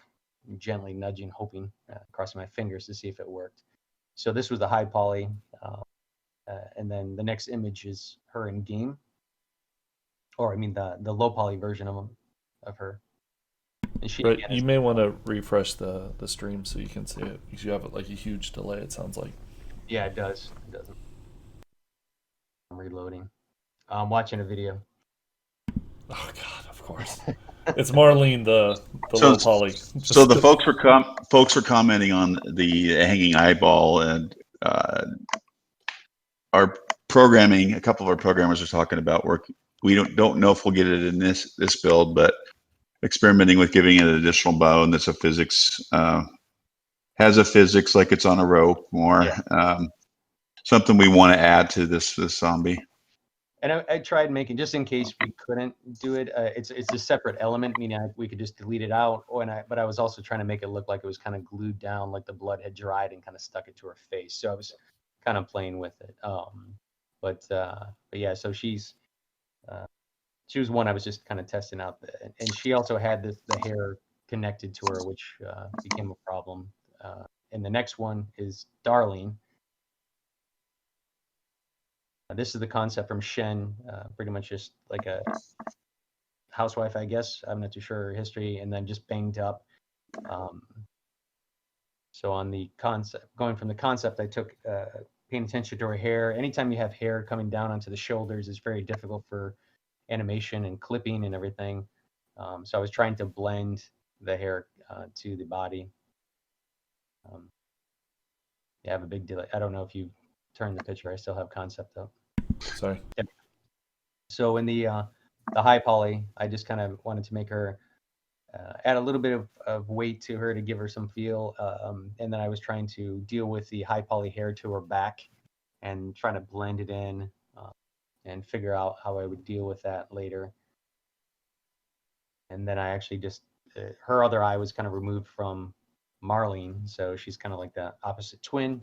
gently nudging, hoping, crossing my fingers to see if it worked. So this was the high poly, and then the next image is her in game, or I mean the low poly version of her. And she, But you may want to refresh the stream so you can see it, because you have like a huge delay, it sounds like. Yeah, it does. It doesn't. I'm reloading. I'm watching a video. Oh God, of course. It's Marlene, the low poly. So the folks were commenting on the hanging eyeball, and our programming. A couple of our programmers are talking about work. We don't know if we'll get it in this build, but experimenting with giving it an additional bone that's a physics, has a physics like it's on a rope more. Yeah. Something we want to add to this zombie. And I tried making, just in case we couldn't do it, it's a separate element, meaning we could just delete it out. But I was also trying to make it look like it was kind of glued down, like the blood had dried and kind of stuck it to her face. So I was kind of playing with it. But yeah, so she was one I was just kind of testing out. And she also had the hair connected to her, which became a problem. And the next one is Darlene. This is the concept from Shen, pretty much just like a housewife, I guess. I'm not too sure her history, and then just banged up. So on the concept, going from the concept, I took paying attention to her hair. Anytime you have hair coming down onto the shoulders, it's very difficult for animation and clipping and everything. So I was trying to blend the hair to the body. You have a big delay. I don't know if you turn the picture. I still have concept up. Sorry. Yep. So in the high poly, I just kind of wanted to make her add a little bit of weight to her to give her some feel, and then I was trying to deal with the high poly hair to her back and trying to blend it in and figure out how I would deal with that later. And then I actually just her other eye was kind of removed from Marlene, so she's kind of like the opposite twin.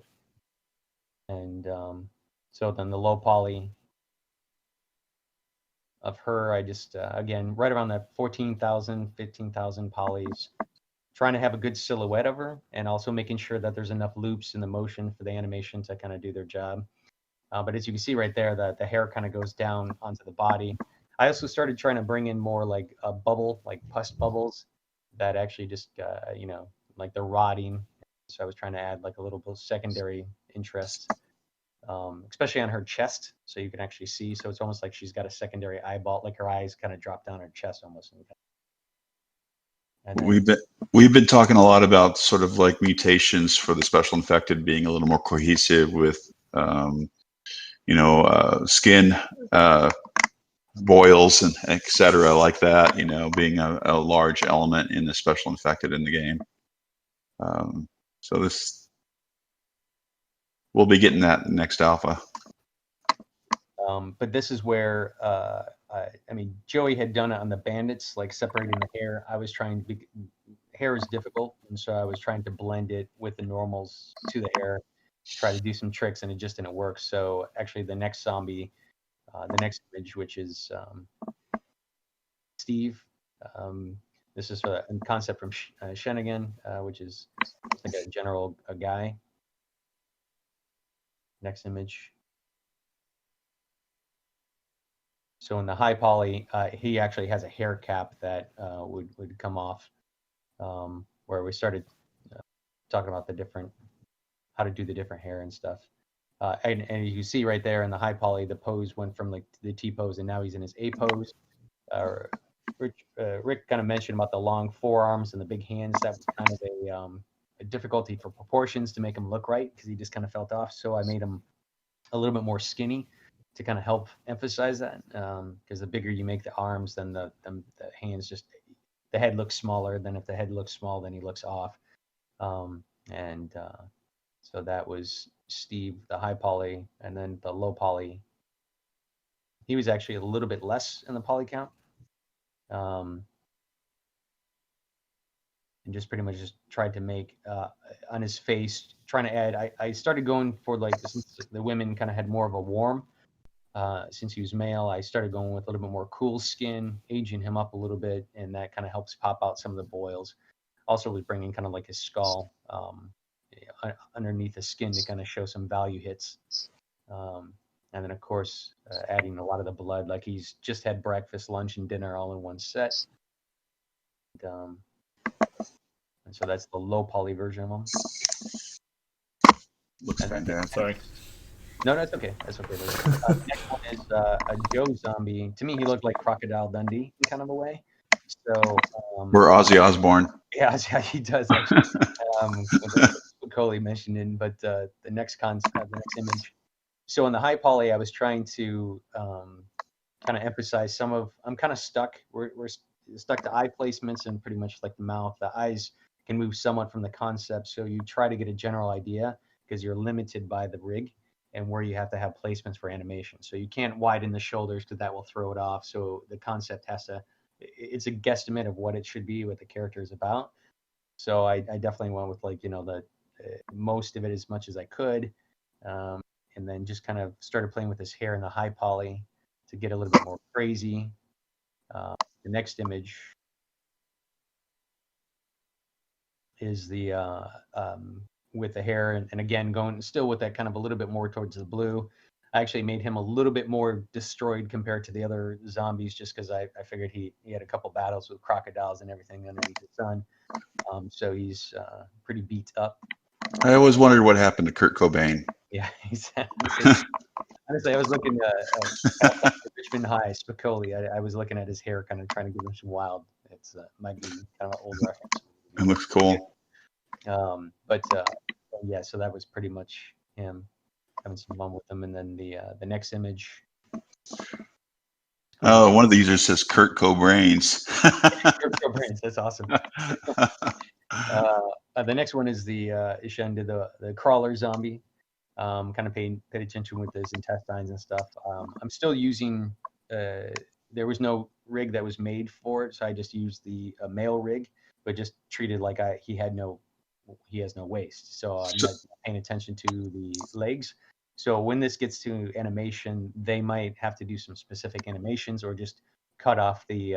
And so then the low poly, of her. I just, again, right around that 14,000, 15,000 polys, trying to have a good silhouette of her, and also making sure that there's enough loops in the motion for the animation to kind of do their job. But as you can see right there, the hair kind of goes down onto the body. I also started trying to bring in more like a bubble, like pus bubbles that actually just, you know, like they're rotting. So I was trying to add like a little bit secondary interest, especially on her chest, so you can actually see. So it's almost like she's got a secondary eyeball, like her eyes kind of drop down her chest almost. And then, we've been talking a lot about sort of like mutations for the special infected being a little more cohesive with skin boils and etc. like that, being a large element in the special infected in the game. So this, we'll be getting that next alpha. but this is where, I mean, Joey had done it on the bandits, like separating the hair. I was trying to be, hair is difficult, and so I was trying to blend it with the normals to the hair, try to do some tricks, and it just didn't work. So actually the next zombie, the next image, which is Steve, this is a concept from Shenigan, which is like a general guy. Next image. So in the high poly, he actually has a hair cap that would come off, where we started talking about the different, how to do the different hair and stuff. And you see right there in the high poly, the pose went from like the T pose, and now he's in his A pose. Rick kind of mentioned about the long forearms and the big hands. That was kind of a difficulty for proportions to make him look right, because he just kind of felt off. So I made him a little bit more skinny to kind of help emphasize that, because the bigger you make the arms, then the hands just, the head looks smaller. Then if the head looks small, then he looks off. So that was Steve, the high poly, and then the low poly. He was actually a little bit less in the poly count. And just pretty much just tried to make on his face, trying to add, I started going for like, since the women kind of had more of a warm, since he was male, I started going with a little bit more cool skin, aging him up a little bit, and that kind of helps pop out some of the boils. Also was bringing kind of like his skull underneath the skin to kind of show some value hits. And then of course, adding a lot of the blood, like he's just had breakfast, lunch, and dinner all in one set. And so that's the low poly version of him. Looks fantastic. Sorry. No, that's okay. That's okay. Next one is a Joe zombie. To me, he looked like Crocodile Dundee in kind of a way. So We're Ozzy Osbourne. yeah, he does actually. Coley mentioned it, but the next image. So in the high poly, I was trying to kind of emphasize some of. I'm kind of stuck. We're stuck to eye placements and pretty much like the mouth. The eyes can move somewhat from the concept, so you try to get a general idea because you're limited by the rig and where you have to have placements for animation. So you can't widen the shoulders because that will throw it off. So the concept has to, it's a guesstimate of what it should be, what the character is about. So I definitely went with like, the most of it as much as I could. And then just kind of started playing with his hair in the high poly to get a little bit more crazy. The next image is the with the hair, and again going still with that kind of a little bit more towards the blue. I actually made him a little bit more destroyed compared to the other zombies, just because I figured he had a couple battles with crocodiles and everything underneath the sun. So he's pretty beat up. I always wondered what happened to Kurt Cobain. Yeah, honestly, I was looking at Richmond High, Spicoli. I was looking at his hair, kind of trying to give him some wild. It's might be kind of an old reference. It looks cool. Yeah, so that was pretty much him, having some fun with him. And then the next image. Oh, one of these just says Kurt Cobain's. Kurt Cobain's, that's awesome. The next one is the Ishan did the crawler zombie. Kind of paid attention with his intestines and stuff. I'm still using. There was no rig that was made for it, so I just used the male rig, but just treated like he has no waist. So I'm not paying attention to the legs. So when this gets to animation, they might have to do some specific animations or just cut off the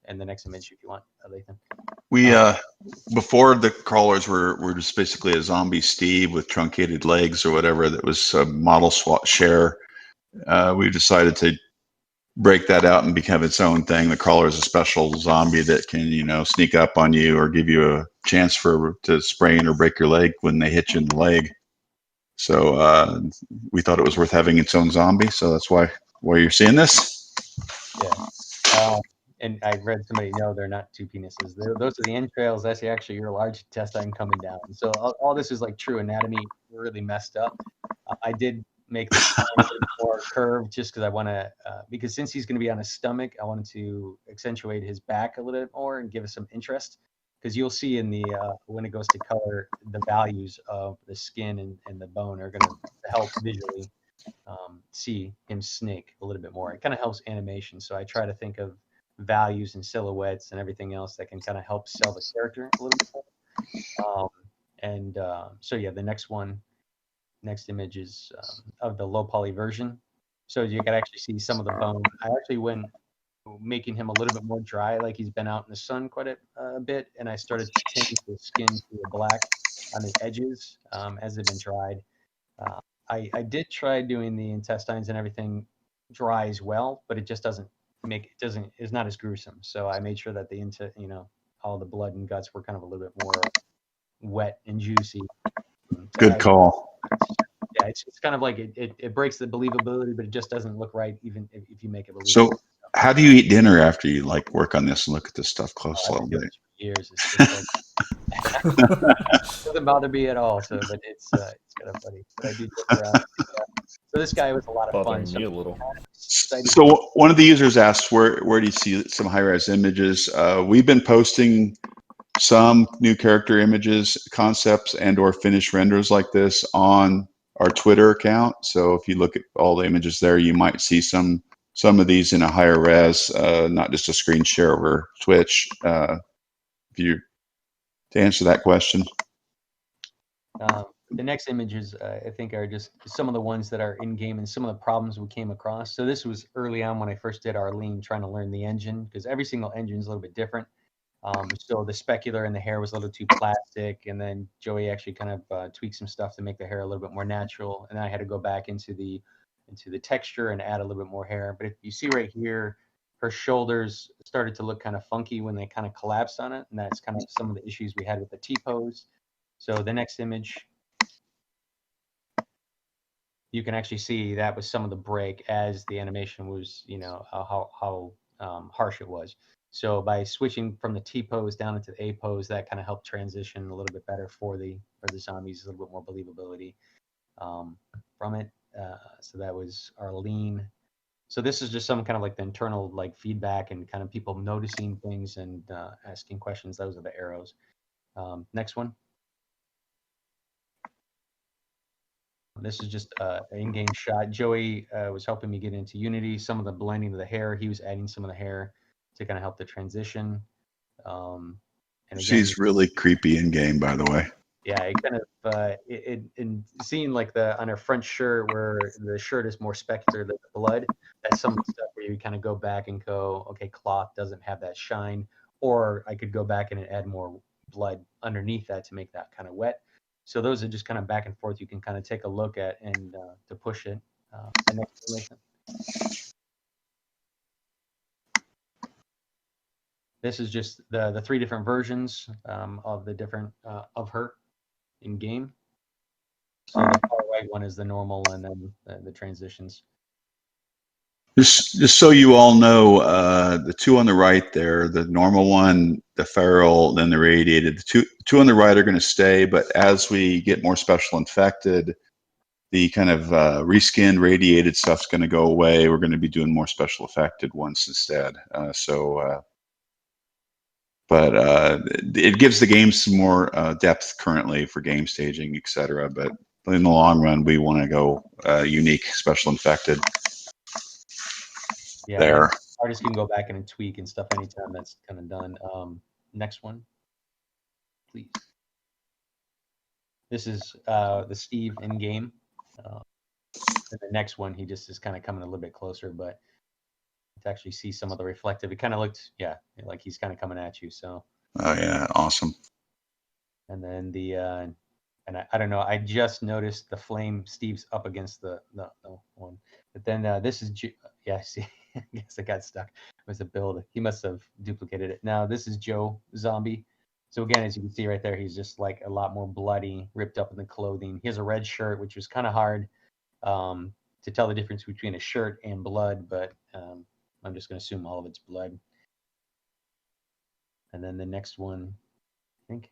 and the next image if you want, Lathan. We before the crawlers were just basically a zombie Steve with truncated legs or whatever that was a model swap share. We decided to break that out and become its own thing. The crawler is a special zombie that can, sneak up on you or give you a chance to sprain or break your leg when they hit you in the leg. So we thought it was worth having its own zombie. So that's why you're seeing this. Yeah. And I read somebody, no, they're not two penises. Those are the entrails. That's actually your large intestine coming down. So all this is like true anatomy, really messed up. I did make the spine a little more curved just because I want to, because since he's going to be on his stomach, I wanted to accentuate his back a little bit more and give us some interest. Because you'll see in the when it goes to color, the values of the skin and the bone are going to help visually see him snake a little bit more. It kind of helps animation. So I try to think of values and silhouettes and everything else that can kind of help sell the character a little bit more. So yeah, the next image is of the low poly version. So you can actually see some of the bone. I actually went making him a little bit more dry, like he's been out in the sun quite a bit, and I started to tinge the skin to a black on the edges as they've been dried. I did try doing the intestines and everything dry as well, but it just is not as gruesome. So I made sure that all the blood and guts were kind of a little bit more wet and juicy. Good call. Yeah, it's kind of like it breaks the believability, but it just doesn't look right even if you make it believable. So how do you eat dinner after you work on this and look at this stuff close a little bit? Years, it's just like it doesn't bother me at all. So, but it's kind of funny. But I do joke around. So this guy was a lot of fun. Bothering me a little. So one of the users asked, where do you see some high-res images? We've been posting some new character images, concepts, and/or finished renders like this on our Twitter account. So if you look at all the images there, you might see some of these in a higher res, not just a screen share over Twitch. To answer that question. The next images, I think, are just some of the ones that are in game and some of the problems we came across. So this was early on when I first did Arlene, trying to learn the engine, because every single engine is a little bit different. So the specular in the hair was a little too plastic, and then Joey actually kind of tweaked some stuff to make the hair a little bit more natural. And then I had to go back into the texture and add a little bit more hair. But if you see right here, her shoulders started to look kind of funky when they kind of collapsed on it, and that's kind of some of the issues we had with the T-pose. So the next image, you can actually see that was some of the break as the animation was, how harsh it was. So by switching from the T pose down into the A pose, that kind of helped transition a little bit better for the zombies, a little bit more believability from it. So that was Arlene. So this is just some kind of like the internal feedback and kind of people noticing things and asking questions. Those are the arrows. Next one. This is just an in-game shot. Joey was helping me get into Unity. Some of the blending of the hair, he was adding some of the hair to kind of help the transition. And again, she's really creepy in game, by the way. Yeah, it kind of in seeing on her front shirt where the shirt is more specular than the blood. That's some of the stuff where you kind of go back and go, okay, cloth doesn't have that shine, or I could go back and add more blood underneath that to make that kind of wet. So those are just kind of back and forth. You can kind of take a look at and to push it. The next relation. This is just the three different versions of the different of her in game. So the far right one is the normal, and then the transitions. Just so you all know, the two on the right there, the normal one, the feral, then the radiated. The two on the right are going to stay, but as we get more special infected, the kind of reskinned radiated stuff's going to go away. We're going to be doing more special affected ones instead. But it gives the game some more depth currently for game staging, etc. But in the long run, we want to go unique special infected. Yeah, there. Artists can go back and tweak and stuff anytime that's kind of done. Next one, please. This is the Steve in game. And the next one, he just is kind of coming a little bit closer, but to actually see some of the reflective, it kind of looked, like he's kind of coming at you. So. Oh yeah, awesome. And then and I don't know, I just noticed the flame. Steve's up against the one, but then this is see, I guess I got stuck. It was a build. He must have duplicated it. Now this is Joe Zombie. So again, as you can see right there, he's just like a lot more bloody, ripped up in the clothing. He has a red shirt, which was kind of hard to tell the difference between a shirt and blood, but I'm just going to assume all of it's blood. And then the next one, I think,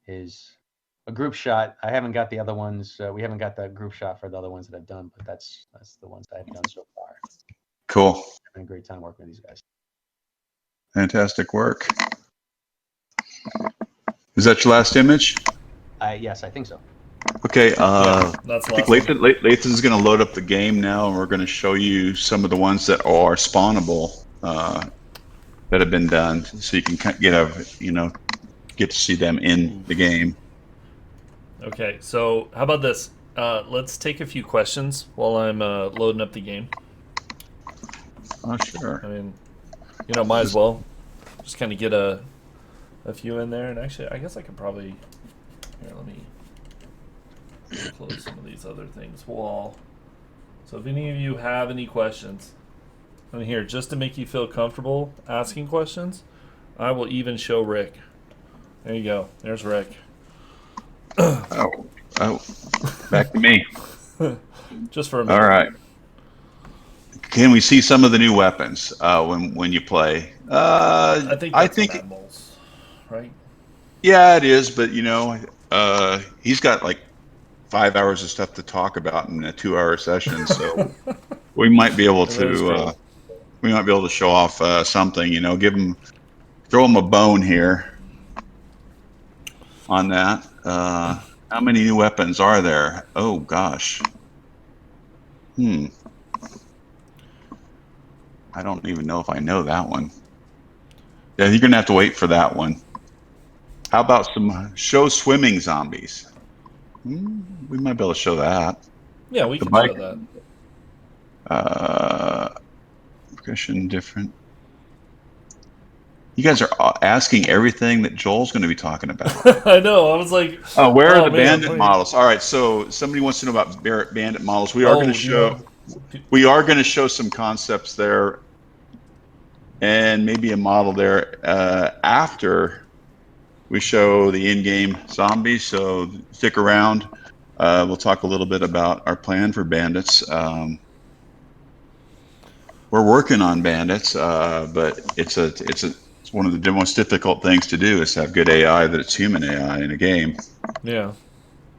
is a group shot. I haven't got the other ones. We haven't got the group shot for the other ones that I've done, but that's the ones I've done so far. Cool. Having a great time working with these guys. Fantastic work. Is that your last image? Yes, I think so. Okay. That's I think Lathan's going to load up the game now, and we're going to show you some of the ones that are spawnable that have been done, so you can get to see them in the game. Okay, so how about this? Let's take a few questions while I'm loading up the game. Oh, sure. I mean, might as well just kind of get a few in there. And actually, I guess I could probably... Here, let me close some of these other things. So if any of you have any questions, and here, just to make you feel comfortable asking questions, I will even show Rick. There you go. There's Rick. Oh, back to me. Just for a minute. All right. Can we see some of the new weapons when you play? I think that's Mad Moles, right? Yeah, it is, but he's got like 5 hours of stuff to talk about in a 2-hour session, so we might be able to show off something. Throw him a bone here on that. How many new weapons are there? Oh gosh. I don't even know if I know that one. Yeah, you're gonna have to wait for that one. How about some show swimming zombies? We might be able to show that. Yeah, we can show that. Progression different. You guys are asking everything that Joel's going to be talking about. I know. I was like, where are the Bandit models? All right, so somebody wants to know about Barrett Bandit models. We are going to show. We are going to show some concepts there, and maybe a model there after we show the in-game zombies. So stick around. We'll talk a little bit about our plan for bandits. We're working on bandits, but it's one of the most difficult things to do is to have good AI that it's human AI in a game. Yeah.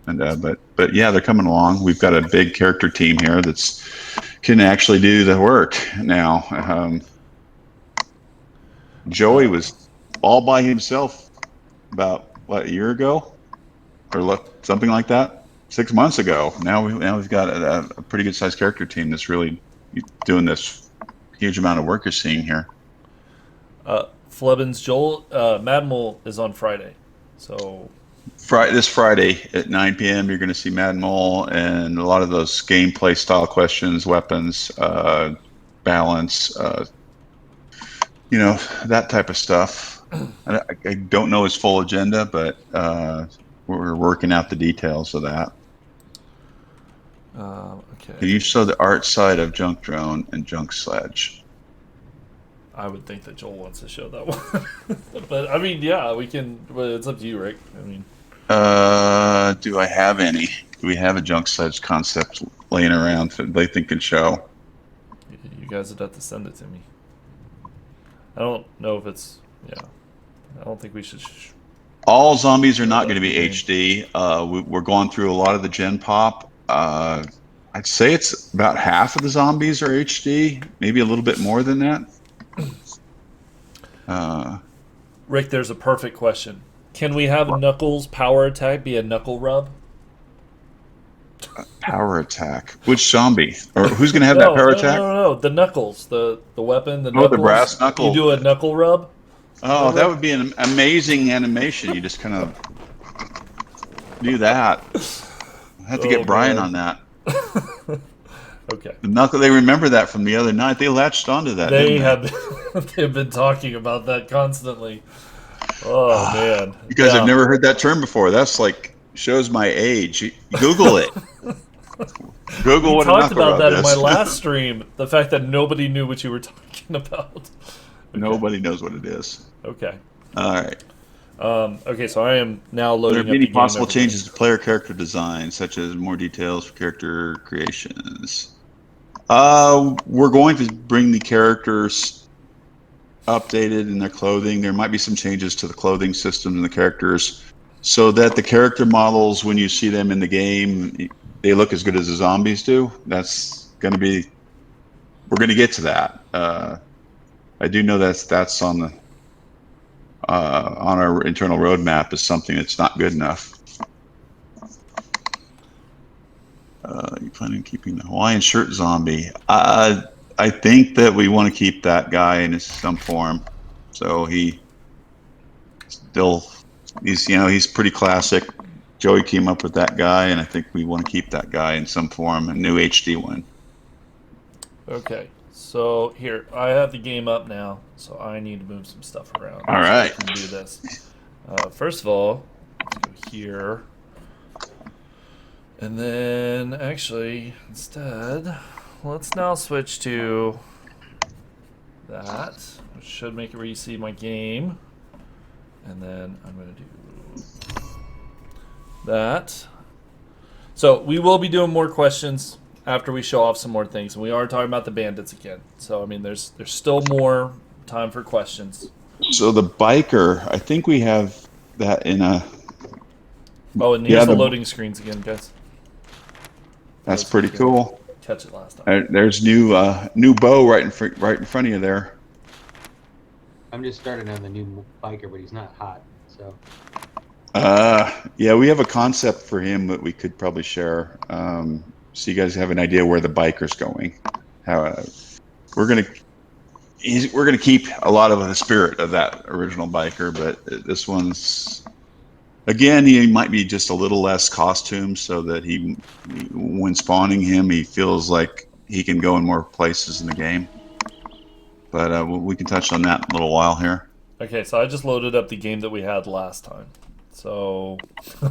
And but yeah, they're coming along. We've got a big character team here that's can actually do the work now. Joey was all by himself about a year ago, or something like that, 6 months ago. Now we've got a pretty good sized character team that's really doing this huge amount of work you're seeing here. Flubbins, Joel, Mad Mole is on Friday, so this Friday at 9 p.m. you're going to see Mad Mole and a lot of those gameplay style questions, weapons, balance, that type of stuff. I don't know his full agenda, but we're working out the details of that. Okay. Can you show the art side of Junk Drone and Junk Sledge? I would think that Joel wants to show that one. But, I mean, yeah, we can, but it's up to you, Rick. I mean... do I have any? Do we have a Junk Sledge concept laying around that they think can show? You guys would have to send it to me. I don't know if it's... Yeah. I don't think we should... All zombies are not going to be HD. We're going through a lot of the Gen Pop. I'd say it's about half of the zombies are HD, maybe a little bit more than that. Rick, there's a perfect question. Can we have Knuckles' power attack be a knuckle rub? Power attack? Which zombie? Or who's going to have that power attack? No. The Knuckles, the weapon, the Knuckles. The brass knuckle. You do a knuckle rub? Oh, that would be an amazing animation. You just kind of do that. have to get Brian man. on that. Okay. They remember that from the other night. They latched onto that. They didn't have they've been talking about that constantly. Oh man. You guys have Yeah. never heard that term before. That's like shows my age. Google it. Google We what a talked knuckle about that rub in my is. last stream. The fact that nobody knew what you were talking about. Okay. Nobody knows what it is. Okay. All right. Okay, so I am now Are loading there up any the game. possible everybody. changes to player character design, such as more details for character creations? We're going to bring the characters updated in their clothing. There might be some changes to the clothing system and the characters, so that the character models, when you see them in the game, they look as good as the zombies do. That's going to be. We're going to get to that. I do know that's on our internal roadmap is something that's not good enough. You plan on keeping the Hawaiian shirt zombie? I think that we want to keep that guy in some form. So he's pretty classic. Joey came up with that guy, and I think we want to keep that guy in some form, a new HD one. Okay, so here I have the game up now, so I need to move some stuff around. All right. So we can do this. First of all, let's go here, and then actually instead, let's now switch to that, which should make it where you see my game, and then I'm going to do that. So we will be doing more questions after we show off some more things, and we are talking about the bandits again. So I mean, there's still more time for questions. So the biker, I think we have that in a. Oh, and here's the loading screens again, guys. That's pretty cool. Catch it last time. There's new bow right in front of you there. I'm just starting on the new biker, but he's not hot, so. Yeah, we have a concept for him that we could probably share. So you guys have an idea where the biker's going. We're gonna keep a lot of the spirit of that original biker, but this one's again, he might be just a little less costume, so that when spawning him, he feels like he can go in more places in the game. But we can touch on that in a little while here. Okay, so I just loaded up the game that we had last time. So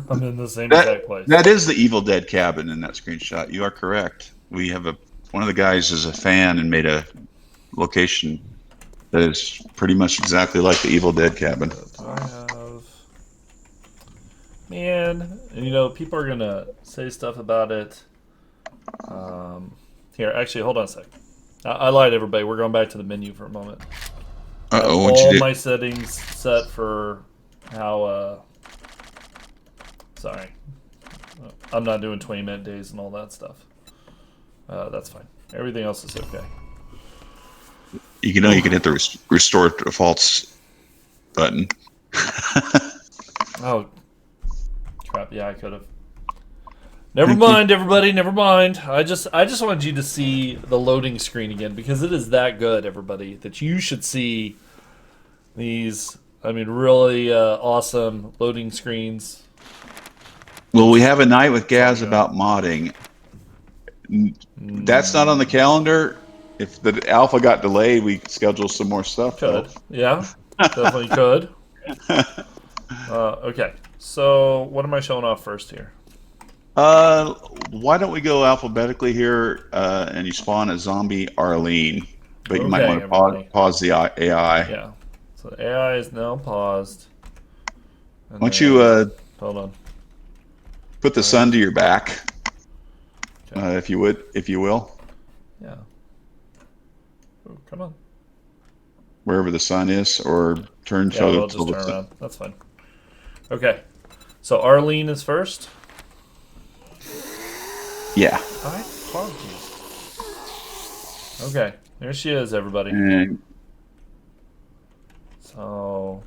I'm in the same exact place. That is the Evil Dead cabin in that screenshot. You are correct. We have one of the guys is a fan and made a location that is pretty much exactly like the Evil Dead cabin. Do I have... Man, and people are gonna say stuff about it. Here, actually, hold on a sec. I lied, everybody. We're going back to the menu for a moment. All my settings set for how. Sorry, I'm not doing 20-minute days and all that stuff. That's fine. Everything else is okay. You can hit the restore defaults button. Oh, crap! Yeah, I could have. Never mind, everybody. Never mind. I just wanted you to see the loading screen again because it is that good, everybody. That you should see these. I mean, really awesome loading screens. Well, we have a night with Gaz about modding. That's not on the calendar. If the alpha got delayed, we schedule some more stuff. Could. Yeah, definitely could. Okay, so what am I showing off first here? Why don't we go alphabetically here, and you spawn a zombie Arlene, but you might want to pause the AI. Yeah, so the AI is now paused. Why don't you hold on. Put the sun to your back, if you will. Yeah. Oh, come on. Wherever the sun is, or turn. Yeah, we'll just turn around. That's fine. Okay, so Arlene is first. Yeah. I paused you. Okay, there she is, everybody. And so,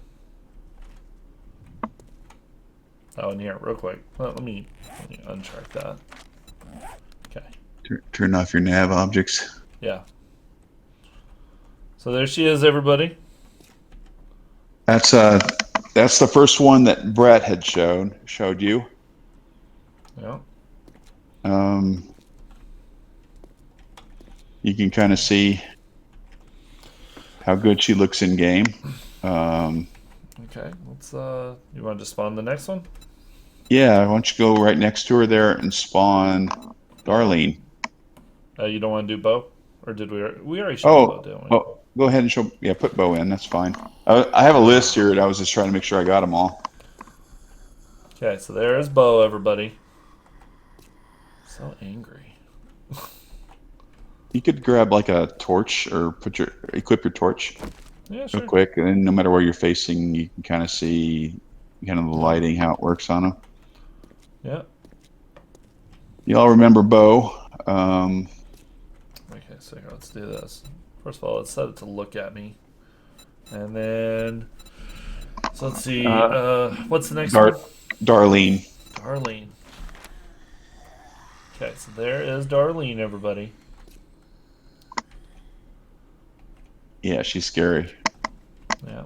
in here, real quick. Let me untrack that. Okay. Turn off your nav objects. Yeah. So there she is, everybody. That's the first one that Brett had showed you. Yeah. You can kind of see how good she looks in game. Okay, let's. You want to just spawn the next one? Yeah, why don't you go right next to her there and spawn Darlene? You don't want to do Bo, or did we? We already showed Bo, didn't we? Oh, go ahead and show. Yeah, put Bo in. That's fine. I have a list here, and I was just trying to make sure I got them all. Okay, so there's Bo, everybody. So angry. You could grab like a torch or equip your torch Yeah, sure. real quick, and then no matter where you're facing, you can kind of see kind of the lighting, how it works on them. Yeah. You all remember Bo? Okay, so here, let's do this. First of all, let's set it to look at me, and then so let's see. What's the next one? Darlene. Darlene. Okay, so there is Darlene, everybody. Yeah, she's scary. Yeah.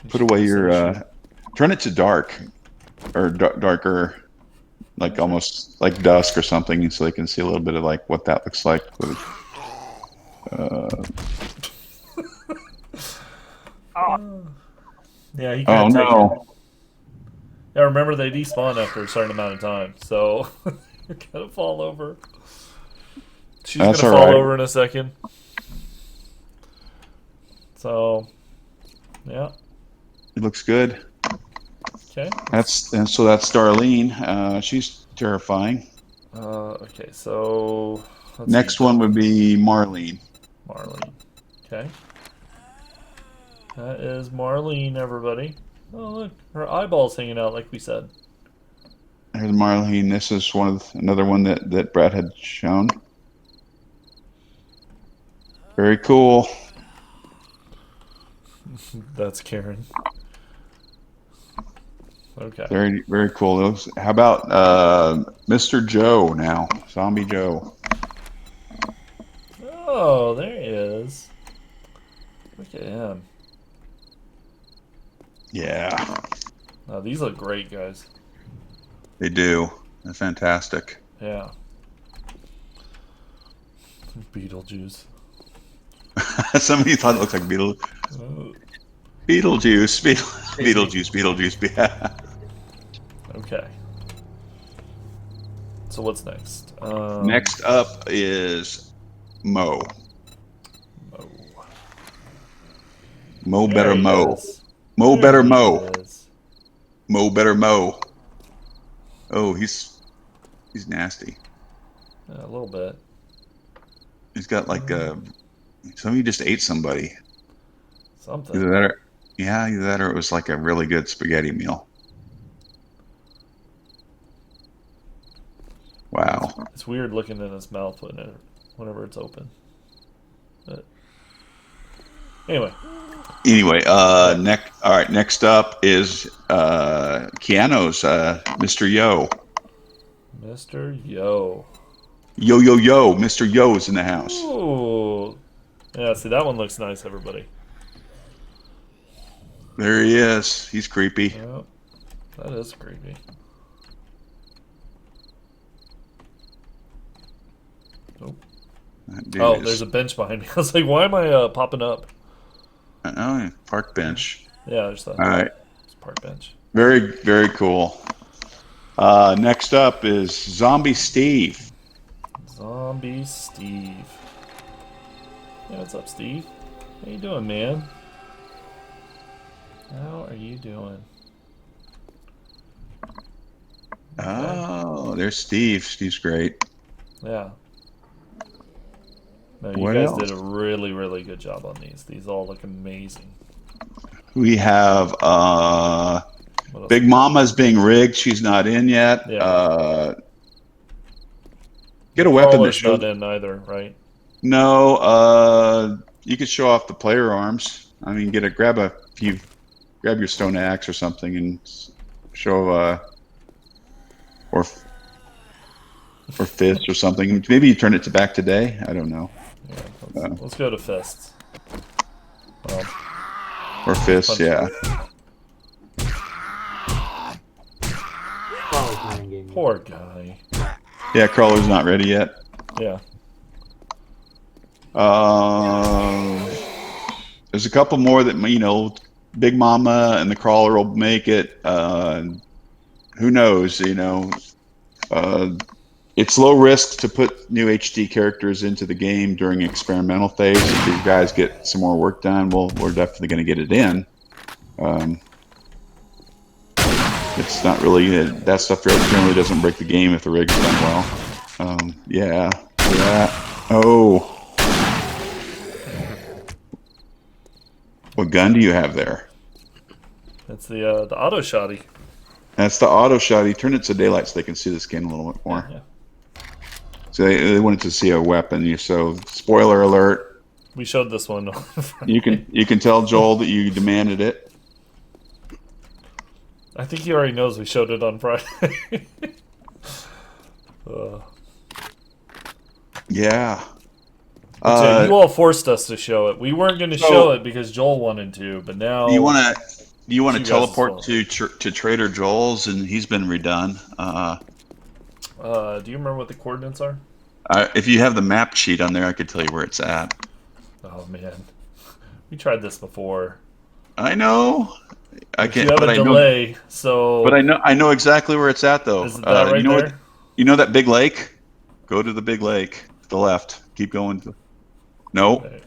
Put away your. Turn it to dark, or darker, like almost like dusk or something, so they can see a little bit of like what that looks like. Yeah, he Oh can't take it. no! Yeah, remember they despawn after a certain amount of time, so you're gonna fall over. She's That's gonna all fall right. over in a second. So, yeah. It looks good. Okay. And so that's Darlene. She's terrifying. Okay, so let's Next see. one would be Marlene. Marlene. Okay. That is Marlene, everybody. Oh, look. Her eyeball's hanging out, like we said. Here's Marlene. This is another one that Brad had shown. Very cool. That's Karen. Okay. Very, very cool. How about Mr. Joe now? Zombie Joe. Oh, there he is. Look at him. Yeah, Oh, these look great, guys. they do. They're fantastic. Yeah. Beetlejuice. Somebody thought it looked like Oh, Beetlejuice. Yeah. okay. So what's next? Next up is Mo. Mo. Mo There better he Mo. is. Mo There better he Mo. is. Mo better Mo. Oh, he's nasty. Yeah, a little bit. He's got like somebody just ate somebody. Something. Either that or it was like a really good spaghetti meal. Wow. It's weird looking in his mouth whenever it's open. But anyway. All right, next up is Keanu's Mr. Yo. Mr. Yo. Yo, Mr. Yo's in the house. Ooh. Yeah, see, that one looks nice, everybody. There he is. He's creepy. Yep. That is creepy. Oh, That dude oh is- there's a bench behind me. I was like, why am I popping up? Oh, park bench. Yeah, there's that. All right. It's park bench. Very, very cool. Next up is Zombie Steve. Zombie Steve. Yeah, what's up, Steve? How you doing, man? How are you doing? Oh, there's Steve. Steve's great. Yeah. No, you What guys else? did a really, really good job on these. These all look amazing. We have What else? Big Mama's being rigged. She's not in yet. Yeah. Get a weapon to Paula's show. not in either, right? No, you could show off the player arms. I mean, grab your stone axe or something and show or fist or something. Maybe you turn it to back today. I don't know. Yeah, let's go to fists. Well, Or fists, punch. yeah. Probably playing game. Poor guy. Yeah, crawler's not ready yet. Yeah. There's a couple more that, Big Mama and the crawler will make it. Who knows? It's low risk to put new HD characters into the game during experimental phase. If these guys get some more work done, we're definitely going to get it in. It's not really that stuff generally doesn't break the game if the rig's done well. Yeah. Oh. What gun do you have there? That's the auto shotty. That's the auto shotty. Turn it to daylight so they can see the skin a little bit more. Yeah. So they wanted to see a weapon. So spoiler alert. We showed this one. You can tell Joel that you demanded it. I think he already knows we showed it on Friday. Yeah. You all forced us to show it. We weren't going to show it because Joel wanted to, but now Do you want to teleport well. to Trader Joel's, and he's been redone. Do you remember what the coordinates are? If you have the map sheet on there, I could tell you where it's at. Oh man, we tried this before. I know. I can't. You have but a delay, so. But I know exactly where it's at, though. Is that right there? You know that big lake? Go to the big lake. To the left. Keep going. No. Okay.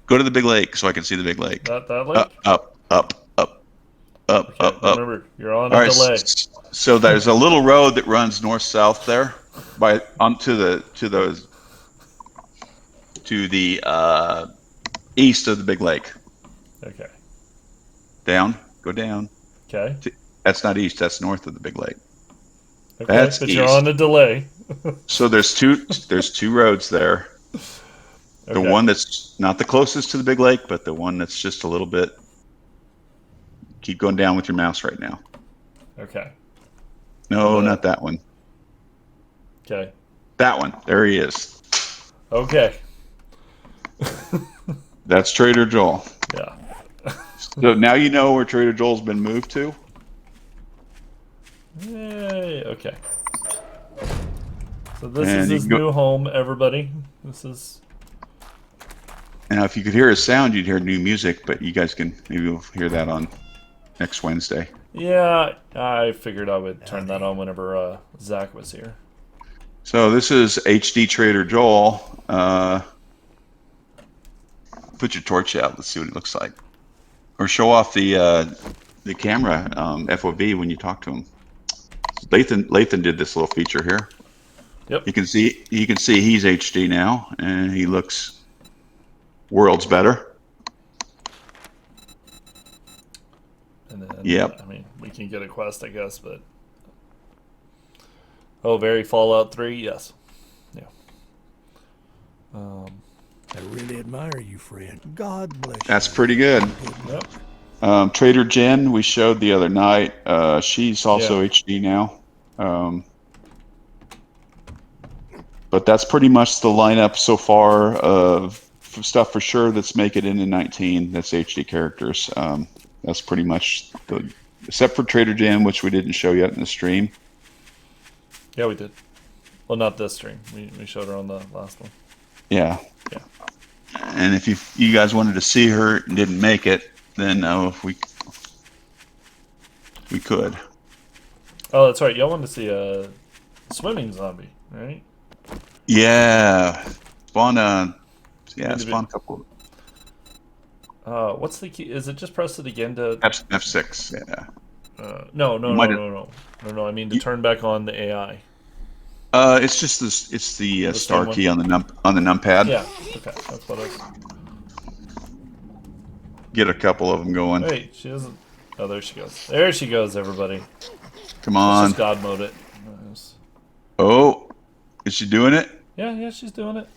Go to the big lake so I can see the big lake. That lake? Up. Remember, you're on a delay. So there's a little road that runs north-south there, to the east of the big lake. Okay. Down. Go down. Okay. That's not east. That's north of the big lake. Okay, That's but east. you're on a delay. So there's two roads there. The one that's not the closest to the big lake, but the one that's just a little bit. Keep going down with your mouse right now. Okay. No, not that one. Okay. That one. There he is. Okay. That's Trader Joel. Yeah. So now you know where Trader Joel's been moved to? Yay. Okay. So this And is his new home, everybody. This is. Now, if you could hear his sound, you'd hear new music, but you guys can maybe hear that on next Wednesday. Yeah, I figured I would turn that on whenever Zach was here. So this is HD Trader Joel. Put your torch out. Let's see what it looks like. Or show off the camera FOV when you talk to him. Lathan did this little feature here. Yep. You can see he's HD now, and he looks worlds better. And then, Yep. I mean, we can get a quest, I guess, but. Oh, very Fallout 3? Yes. Yeah. I really admire you, friend. God bless you. That's pretty good. Yep. Trader Jen, we showed the other night. She's also Yeah. HD now. But that's pretty much the lineup so far of stuff for sure that's make it into 19. That's HD characters. That's pretty much except for Trader Jen, which we didn't show yet in the stream. Yeah, we did. Well, not this stream. We showed her on the last one. Yeah. Yeah. And if you guys wanted to see her and didn't make it, then we could. Oh, that's right. Y'all wanted to see a swimming zombie, right? Yeah. Spawn a couple. What's the key? Is it just press it again to? F6. Yeah. No. I mean to turn back on the AI. It's just this. It's the star key on the numpad. Yeah. Okay. That's what I was. Get a couple of them going. Wait, she doesn't. Oh, there she goes. There she goes, everybody. Come Let's on. just God mode it. Nice. Oh, is she doing it? Yeah, she's doing it.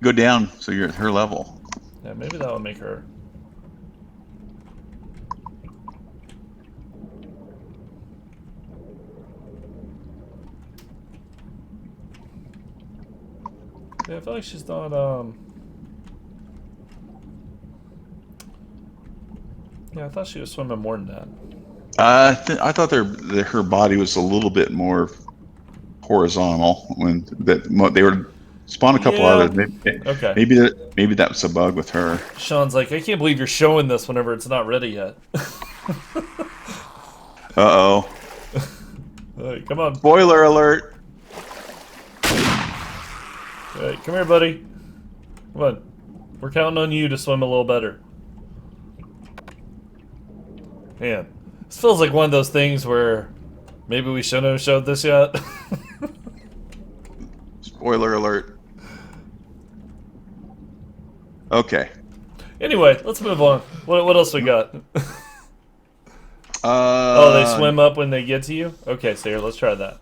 Go down so you're at her level. Yeah, maybe that would make her. Yeah, I feel like she's not, Yeah, I thought she was swimming more than that. I thought her body was a little bit more horizontal when they were spawned a couple Yeah. others. Okay. Maybe that was a bug with her. Sean's like, I can't believe you're showing this whenever it's not ready yet. Uh-oh. Hey, come on. Spoiler alert. Hey, come here, buddy. Come on. We're counting on you to swim a little better. Man, this feels like one of those things where maybe we shouldn't have showed this yet. Spoiler alert. Okay. Anyway, let's move on. What else we got? Oh, they swim up when they get to you? Okay, so here, let's try that.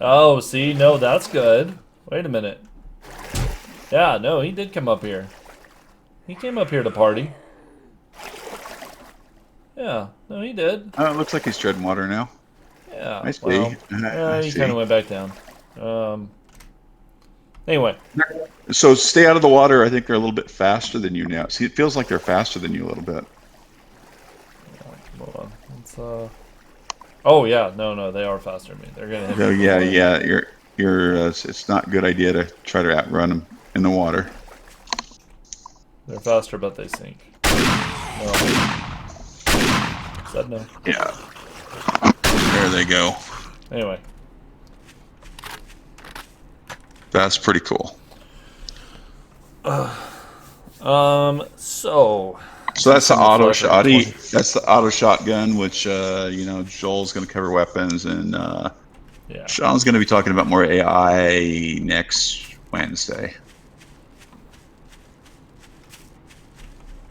Oh, see? No, that's good. Wait a minute. Yeah, no, he did come up here. He came up here to party. Yeah, no, he did. It looks like he's treading water now. Yeah, I see. well, I he see. kind of went back down. Anyway. So stay out of the water. I think they're a little bit faster than you now. See, it feels like they're faster than you a little bit. Hold on. Let's, oh, yeah. No, they are faster than me. They're going to hit So me. yeah. It's not a good idea to try to outrun them in the water. They're faster, but they sink. No. Said no. Yeah. There they go. Anyway. That's pretty cool. So that's the auto shot. 20. That's the auto shotgun, which Joel's going to cover weapons, and yeah. Sean's going to be talking about more AI next Wednesday.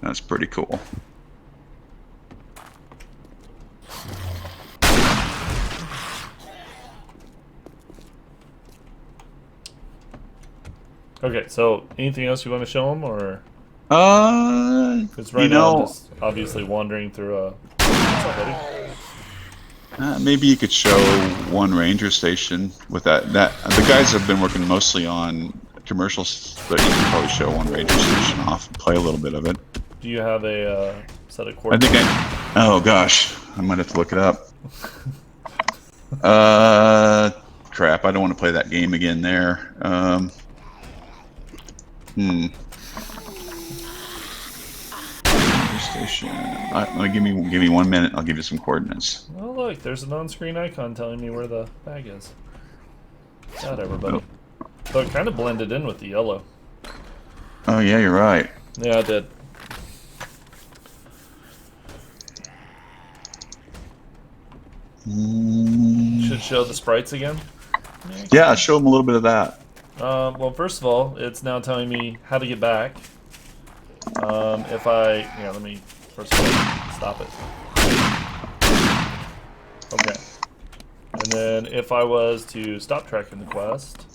That's pretty cool. Okay, so anything else you want to show them, or? Because right you now know, I'm just obviously wandering through maybe you could show one ranger station with that. The guys have been working mostly on commercials, but you can probably show one ranger station off and play a little bit of it. Do you have a set of I coordinates? think oh gosh, I might have to look it up. Crap, I don't want to play that game again there. Station. Give me 1 minute. I'll give you some coordinates. Oh look, there's an on-screen icon telling me where the bag is. Got everybody. So it kind of blended in with the yellow. Oh yeah, you're right. Yeah, I did. Should show the sprites again. Yeah, show them a little bit of that. Well, first of all, it's now telling me how to get back. If I, let me first of all stop it. Okay. And then if I was to stop tracking the quest,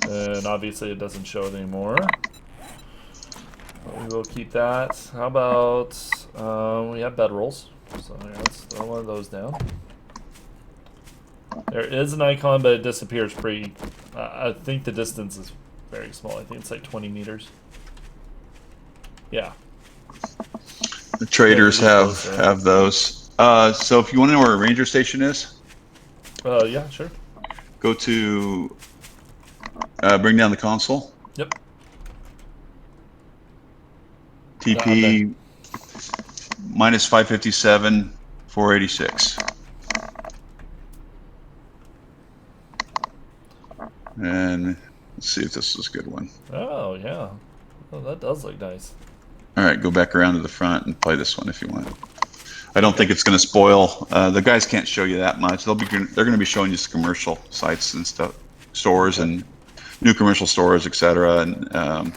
then obviously it doesn't show it anymore. We will keep that. How about we have bedrolls, so let's throw one of those down. There is an icon, but it disappears pretty. I think the distance is very small. I think it's like 20 meters. Yeah. The traders Yeah, have those. So if you want to know where a ranger station is, yeah, sure. go to bring down the console. Yep. TP minus 557, 486. And let's see if this is a good one. Oh, yeah. Oh, that does look nice. All right, go back around to the front and play this one if you want. I don't think it's going to spoil. The guys can't show you that much. They're going to be showing you some commercial sites and stuff, stores and new commercial stores, etc. And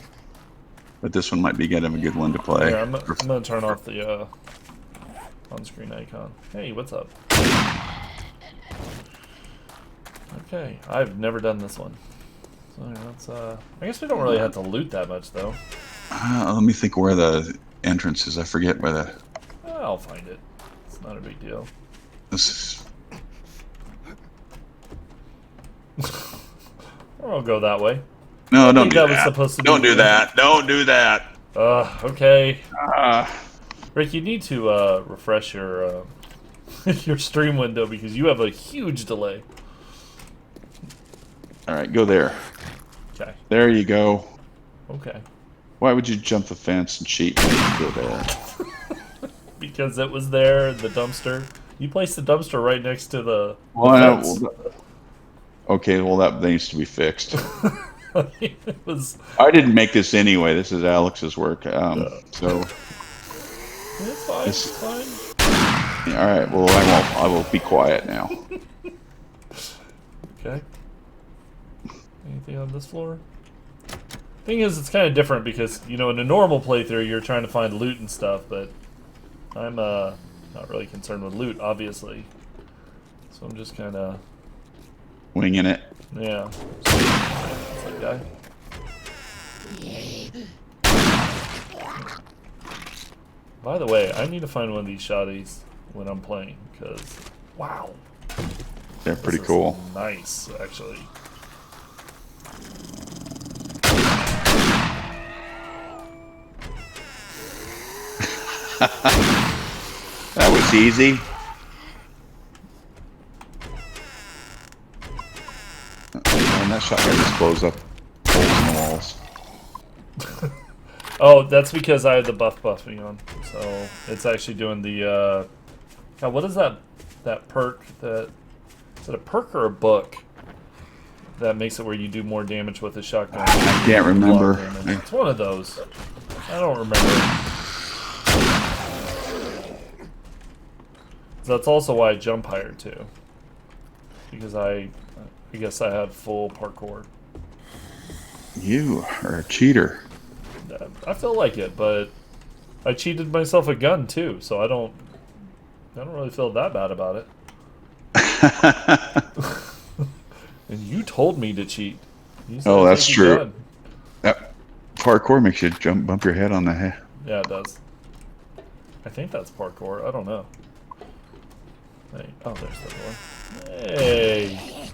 but this one might be getting a good one to play. Yeah, I'm going to turn off the on-screen icon. Hey, what's up? Okay, I've never done this one. So let's, I guess we don't really have to loot that much, though. Let me think where the entrance is. I forget where the... I'll find it. It's not a big deal. This Or I'll go that way. No, I don't think do that that. was supposed to Don't be do that. Don't do that. Okay. Ah, Rick, you need to refresh your your stream window because you have a huge delay. all right, go there. Okay. There you go. Okay. Why would you jump the fence and cheat when you go there? Because it was there, the dumpster. You placed the dumpster right next to the Well, fence. okay, well that needs to be fixed. It was. I didn't make this anyway. This is Alex's work. So It's fine. This- It's fine. all right. Well, I will be quiet now. Okay. Anything on this floor? Thing is, it's kind of different because, you know, in a normal playthrough, you're trying to find loot and stuff, but I'm not really concerned with loot, obviously. So I'm just kind of, Winging it. yeah. What's that guy? By the way, I need to find one of these shotties when I'm playing, because, wow. They're pretty This is cool. Nice, actually. That was easy. And that shotgun just blows up holes in the walls. Oh, that's because I had the buffing on. So it's actually doing the God, what is that perk that is it a perk or a book that makes it where you do more damage with a shotgun? I can't remember. It's one of those. I don't remember. That's also why I jump higher too. Because I guess I have full parkour. You are a cheater. I feel like it, but I cheated myself a gun too, so I don't really feel that bad about it. And you told me to cheat. You said Oh, to that's take a true. gun. That parkour makes you bump your head on the head. Yeah, it does. I think that's parkour. I don't know. Hey, oh, there's the door. Hey.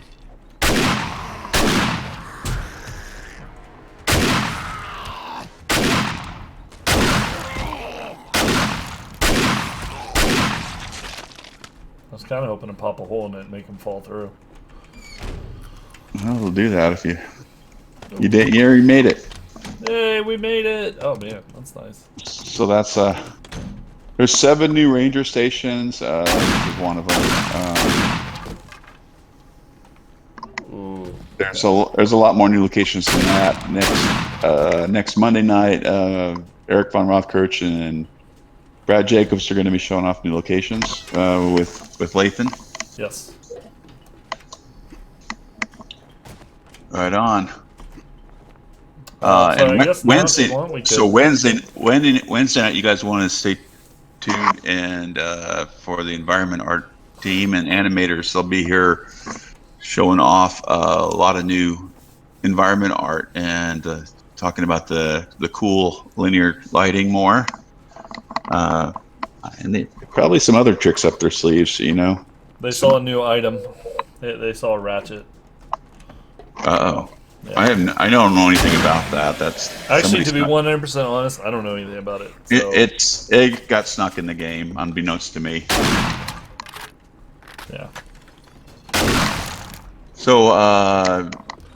I was kind of hoping to pop a hole in it and make him fall through. Well, we'll do that if you did. You already made it. Hey, we made it! Oh man, that's nice. So that's there's 7 new ranger stations. This is one of them. Ooh. There's a lot more new locations than that. Next Monday night, Eric von Rothkirch and Brad Jacobs are going to be showing off new locations with Lathan. Yes. Right on. So I And guess now if Wednesday. you want, we could- So Wednesday night, you guys want to stay tuned and for the environment art team and animators, they'll be here showing off a lot of new environment art and talking about the cool linear lighting more. And probably some other tricks up their sleeves, you know. They saw a new item. They saw a ratchet. Uh-oh. Yeah. I don't know anything about that. That's Actually, to be somebody's 100% honest, I don't know anything about it. So, it got snuck in the game, unbeknownst to me. yeah. So,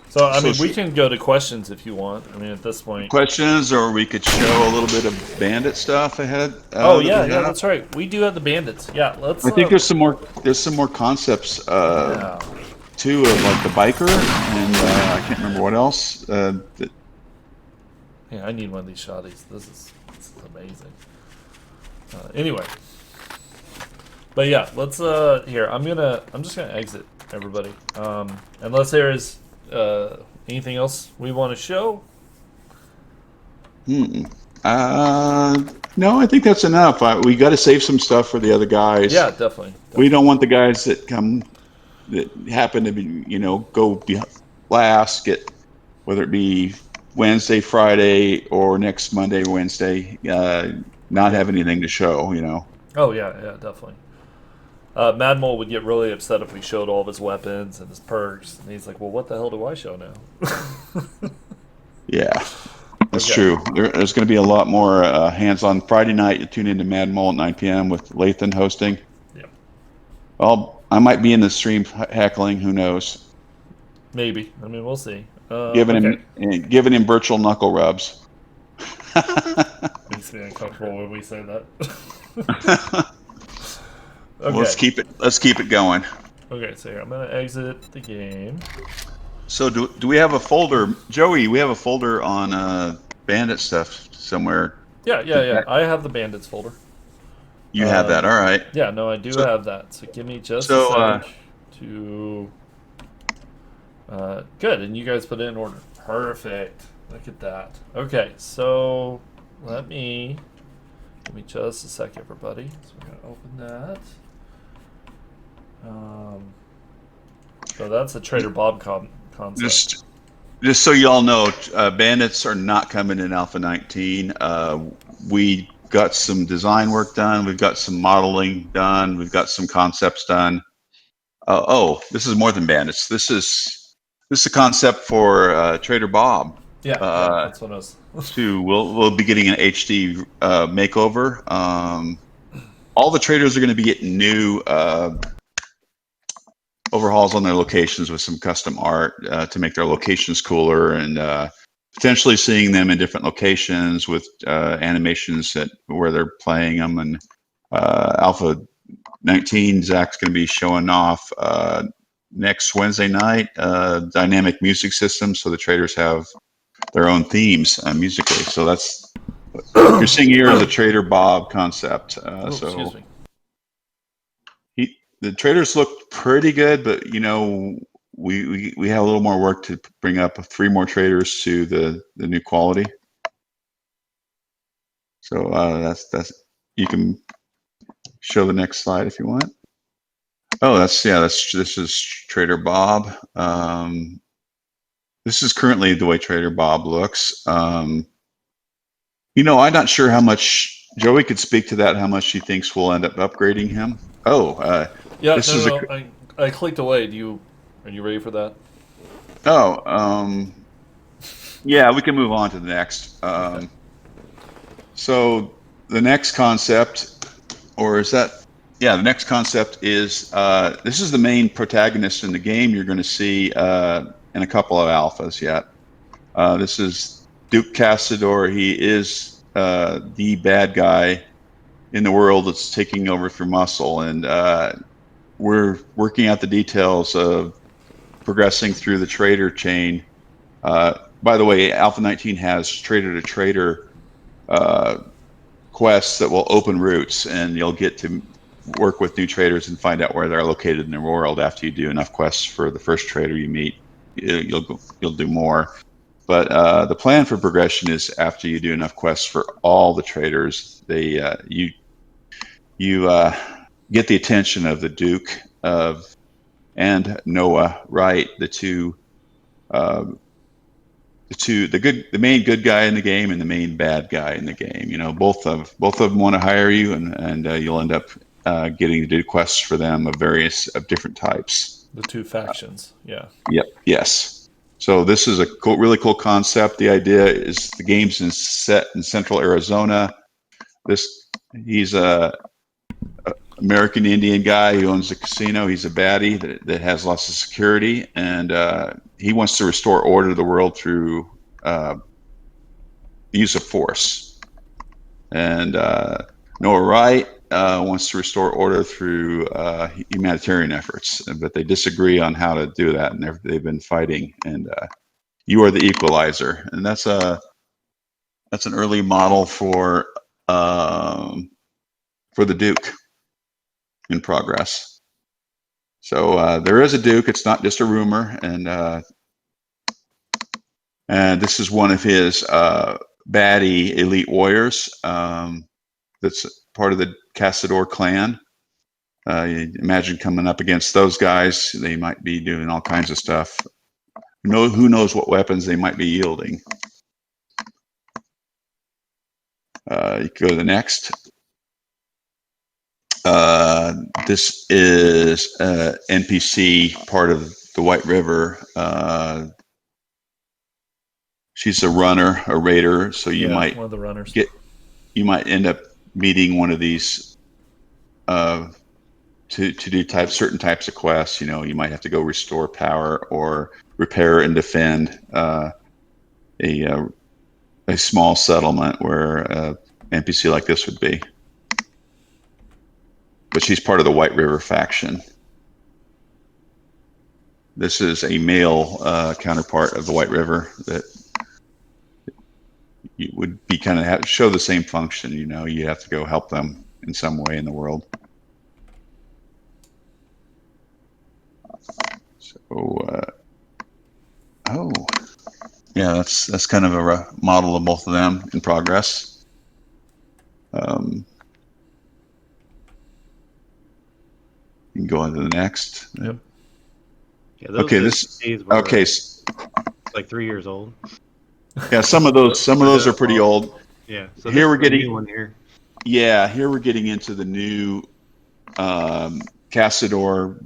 So, I mean, So- we can go to questions if you want. I mean, at this point. questions, or we could show a little bit of Bandit stuff ahead. Oh, that yeah, we yeah, have. that's right. We do have the bandits. Yeah, let's. I think there's some more concepts Yeah. too of like the biker and I can't remember what else. That, Yeah, I need one of these shotties. This is amazing. Anyway. But yeah, let's here. I'm just gonna exit everybody. Unless there is anything else we want to show. no, I think that's enough. We got to save some stuff for the other guys. Yeah, definitely. We don't want the guys that happen to be, go last, get, whether it be Wednesday, Friday, or next Monday, Wednesday, not have anything to show, Oh yeah, definitely. Mad Mole would get really upset if we showed all of his weapons and his perks, and he's like, "Well, what the hell do I show now?" Yeah. That's Okay. true. There's going to be a lot more hands-on. Friday night, you tune into Mad Mole at 9 p.m. with Lathan hosting. Yeah. Well, I might be in the stream heckling. Who knows? Maybe. I mean, we'll see. Giving Okay. him virtual knuckle rubs. Makes me uncomfortable when we say that. Well, Okay. let's keep it going. Okay, so here, I'm going to exit the game. So do we have a folder, Joey? We have a folder on Bandit stuff somewhere. Yeah. I have the Bandits folder. You have that, all right. Yeah, no, I do So- have that. So give me just so, a sec to... good, and you guys put it in order. Perfect. Look at that. Okay, so give me just a sec, everybody. So we're going to open that. So that's a Trader Bob concept. Just so y'all know, Bandits are not coming in Alpha 19. We got some design work done. We've got some modeling done. We've got some concepts done. This is more than Bandits. This is a concept for Trader Bob. Yeah, that's what I was. Too. We'll be getting an HD makeover. All the traders are going to be getting new overhauls on their locations with some custom art to make their locations cooler, and potentially seeing them in different locations with animations where they're playing them. And Alpha 19, Zach's going to be showing off next Wednesday night dynamic music system, so the traders have their own themes musically. So that's what you're seeing here is a Trader Bob concept. Excuse me. The traders look pretty good, but we have a little more work to bring up 3 more traders to the new quality. So that's you can show the next slide if you want. Oh, this is Trader Bob. This is currently the way Trader Bob looks. I'm not sure how much Joey could speak to that. How much she thinks we'll end up upgrading him. Yeah, This is I clicked away. Are you ready for that? Yeah, we can move on to the next. So the next concept, the next concept is this is the main protagonist in the game. You're going to see in a couple of alphas yet. This is Duke Cassador. He is the bad guy in the world that's taking over through muscle, and we're working out the details of progressing through the trader chain. By the way, Alpha 19 has trader to trader quests that will open routes, and you'll get to work with new traders and find out where they're located in the world. After you do enough quests for the first trader you meet, you'll do more. But the plan for progression is after you do enough quests for all the traders, you get the attention of the Duke and Noah Wright, the main good guy in the game and the main bad guy in the game. Both of them want to hire you, and you'll end up getting to do quests for them of different types. The 2 factions, yeah. Yep. Yes. So this is a really cool concept. The idea is the game's set in central Arizona. He's a American Indian guy who owns a casino. He's a baddie that has lots of security, and he wants to restore order to the world through use of force. And Noah Wright wants to restore order through humanitarian efforts, but they disagree on how to do that, and they've been fighting. And you are the equalizer, and that's an early model for the Duke in progress. So there is a Duke. It's not just a rumor, and this is one of his baddie elite warriors. That's part of the Cassador clan. You imagine coming up against those guys. They might be doing all kinds of stuff. Who knows what weapons they might be yielding. You can go to the next. This is NPC part of the White River. she's a runner, a raider, so you might one of the runners. you might end up meeting one of these to do certain types of quests. You might have to go restore power or repair and defend a small settlement where an NPC like this would be. But she's part of the White River faction. This is a male counterpart of the White River that you would be kind of show the same function. You have to go help them in some way in the world. So, yeah, that's kind of a model of both of them in progress. You can go on to the next. Yep. Yeah, those Okay, were, okay. like 3 years old. Yeah, some of those are pretty old. Yeah. So Here this we're is the getting new one here. Yeah, here we're getting into the new Cassador.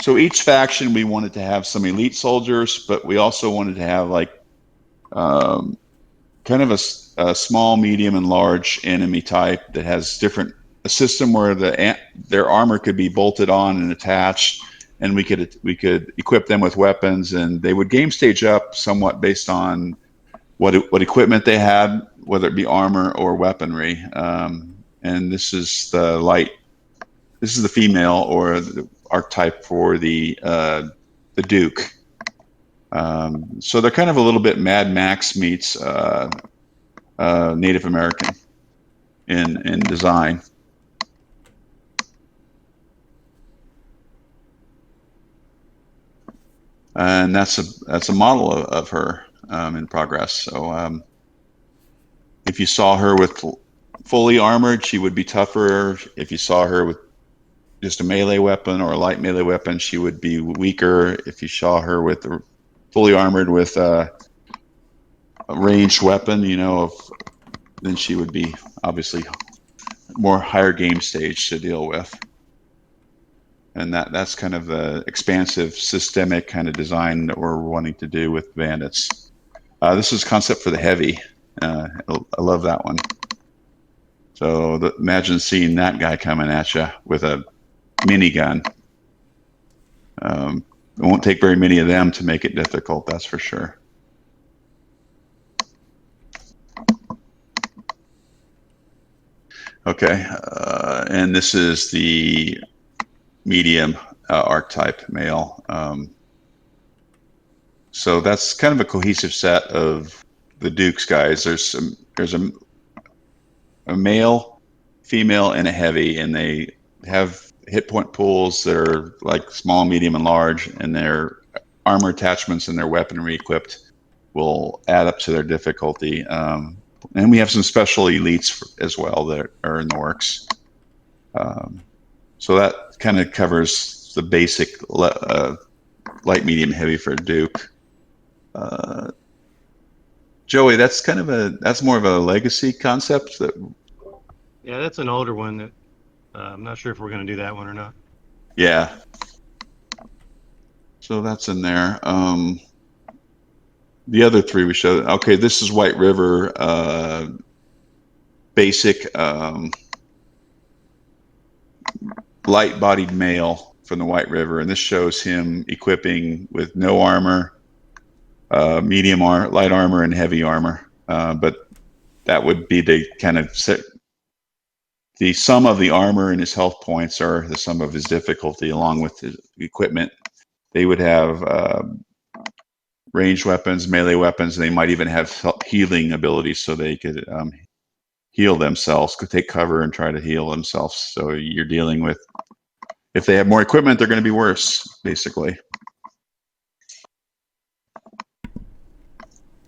So each faction we wanted to have some elite soldiers, but we also wanted to have like kind of a small, medium, and large enemy type that has a system where their armor could be bolted on and attached, and we could equip them with weapons, and they would game stage up somewhat based on what equipment they had, whether it be armor or weaponry. And this is the female, or the archetype for the Duke. So they're kind of a little bit Mad Max meets Native American in design. And that's a model of her in progress. So if you saw her with fully armored, she would be tougher. If you saw her with just a melee weapon or a light melee weapon, she would be weaker. If you saw her with fully armored with a ranged weapon, then she would be obviously more higher game stage to deal with. And that's kind of the expansive, systemic kind of design that we're wanting to do with bandits. This is concept for the heavy. I love that one. So imagine seeing that guy coming at you with a minigun. It won't take very many of them to make it difficult, that's for sure. Okay, and this is the medium archetype male. So that's kind of a cohesive set of the Duke's guys. There's a male, female, and a heavy, and they have hit point pools that are like small, medium, and large, and their armor attachments and their weaponry equipped will add up to their difficulty. And we have some special elites as well that are in the works. So that kind of covers the basic light, medium, heavy for Duke. Joey, that's more of a legacy concept. Yeah, that's an older one that I'm not sure if we're going to do that one or not. Yeah. So that's in there. The other three we showed. Okay, this is White River basic light-bodied male from the White River, and this shows him equipping with no armor, medium armor, light armor, and heavy armor. But that would be the kind of the sum of the armor and his health points are the sum of his difficulty, along with his equipment. They would have ranged weapons, melee weapons, and they might even have healing abilities, so they could heal themselves, could take cover and try to heal themselves. So you're dealing with, if they have more equipment, they're going to be worse, basically.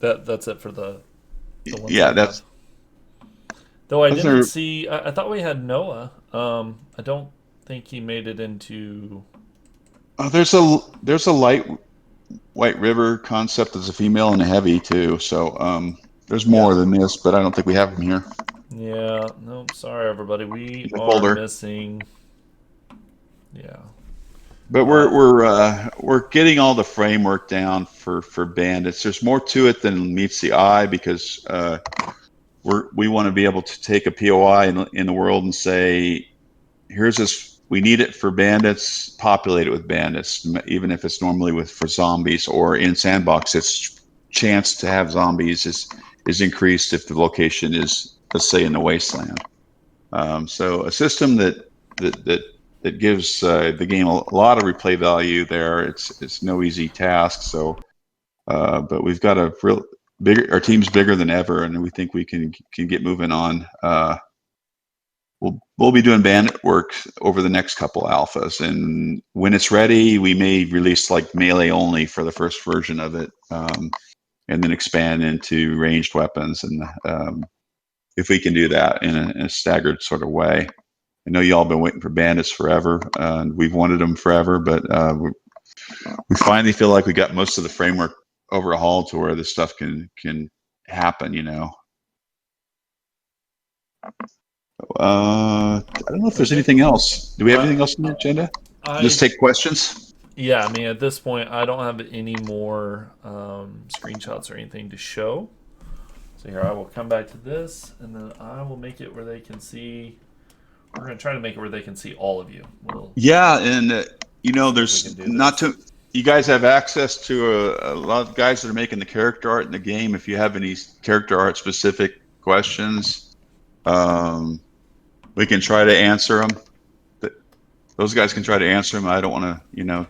That's it for the ones. Yeah, that's. Though I didn't see. I thought we had Noah. I don't think he made it into. There's a light White River concept as a female and a heavy too. So there's more than this, but I don't think we have them here. Yeah. Nope. Sorry, everybody. We The are folder. missing. Yeah. But we're getting all the framework down for bandits. There's more to it than meets the eye because we want to be able to take a POI in the world and say, here's this. We need it for bandits. Populate it with bandits, even if it's normally for zombies or in sandbox. Its chance to have zombies is increased if the location is, let's say, in the wasteland. So a system that gives the game a lot of replay value there. It's no easy task. So, but we've got our team's bigger than ever, and we think we can get moving on. We'll be doing bandit work over the next couple alphas, and when it's ready, we may release like melee only for the first version of it, and then expand into ranged weapons. And if we can do that in a staggered sort of way. I know y'all been waiting for bandits forever, and we've wanted them forever, but we finally feel like we got most of the framework overhauled to where this stuff can happen. I don't know if there's anything else. Do we have anything else on the agenda? Just take questions. Yeah, I mean, at this point, I don't have any more screenshots or anything to show. So here, I will come back to this, and then I will make it where they can see. We're going to try to make it where they can see all of you. Yeah, and there's not to. You guys have access to a lot of guys that are making the character art in the game. If you have any character art specific questions, we can try to answer them. Those guys can try to answer them. I don't want to,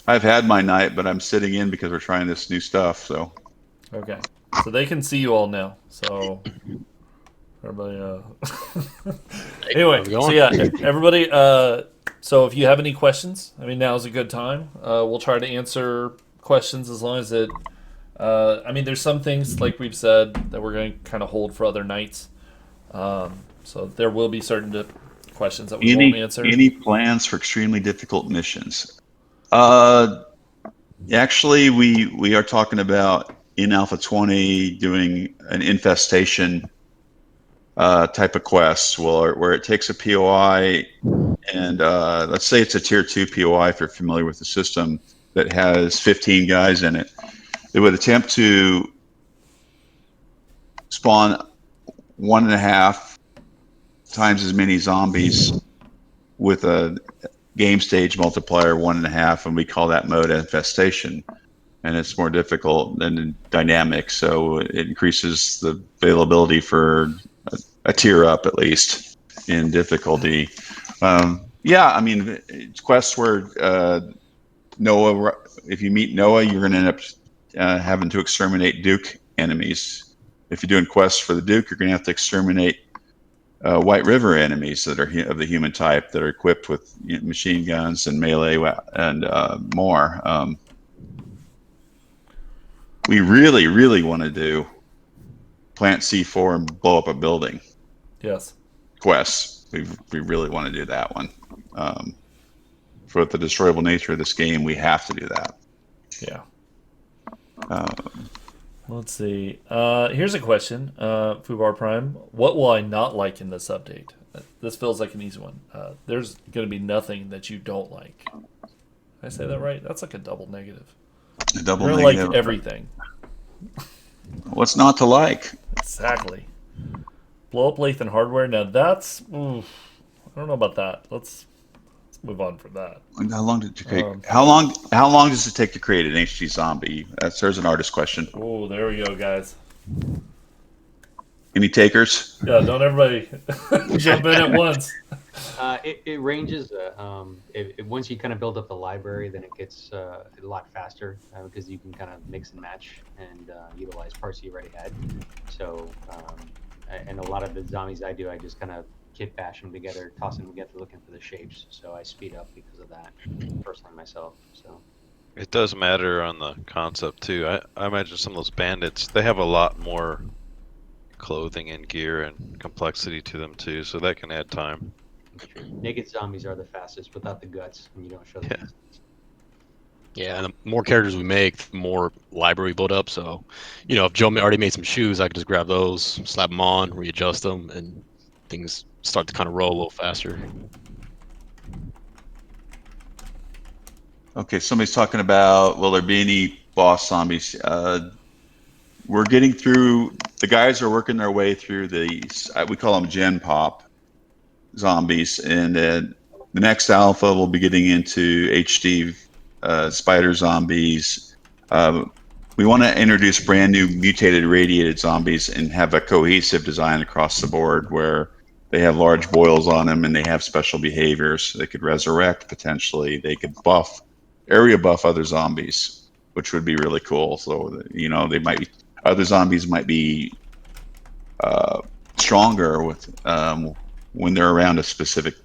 I've had my night, but I'm sitting in because we're trying this new stuff. So. Okay, so they can see you all now. So. Everybody, anyway, so yeah, everybody, so if you have any questions, I mean, now's a good time. We'll try to answer questions as long as it, I mean, there's some things, like we've said, that we're going to kind of hold for other nights. So there will be certain questions that we won't answer. Any plans for extremely difficult missions? Actually, we are talking about in Alpha 20 doing an infestation type of quest where it takes a POI and let's say it's a tier 2 POI if you're familiar with the system that has 15 guys in it. They would attempt to spawn 1.5 times as many zombies with a game stage multiplier 1.5, and we call that mode infestation. And it's more difficult than dynamic, so it increases the availability for a tier up at least in difficulty. Yeah, I mean, it's quests where Noah, if you meet Noah, you're going to end up having to exterminate Duke enemies. If you're doing quests for the Duke, you're going to have to exterminate White River enemies that are of the human type that are equipped with machine guns and melee and more. We really, really want to do plant C4 and blow up a building. Yes. Quests. We really want to do that one. For the destroyable nature of this game, we have to do that. Yeah. Let's see. Here's a question. Fubar Prime. What will I not like in this update? This feels like an easy one. There's going to be nothing that you don't like. Did I say that right? That's like a double negative. A double You're negative. like everything. What's not to like? Exactly. Blow up Lathan hardware. Now that's. I don't know about that. Let's move on from that. How long did you create? How long does it take to create an HG zombie? There's an artist question. Oh, there we go, guys. Any takers? Yeah, don't everybody jump in at once. It ranges. Once you kind of build up the library, then it gets a lot faster because you can kind of mix and match and utilize parts you already had. So, and a lot of the zombies I do, I just kind of kit bash them together, toss them together, looking for the shapes. So I speed up because of that personally myself. So it does matter on the concept too. I imagine some of those bandits, they have a lot more clothing and gear and complexity to them too, so that can add time. Naked zombies are the fastest without the guts, and you don't show them. Yeah, and the more characters we make, the more library build up. So, if Joe already made some shoes, I could just grab those, slap them on, readjust them, and things start to kind of roll a little faster. Okay, somebody's talking about, will there be any boss zombies? We're getting through, the guys are working their way through these, we call them Gen Pop zombies, and the next alpha will be getting into HD spider zombies. We want to introduce brand new mutated radiated zombies and have a cohesive design across the board where they have large boils on them and they have special behaviors. They could resurrect potentially. They could area buff other zombies, which would be really cool. So, you know, other zombies might be stronger with when they're around a specific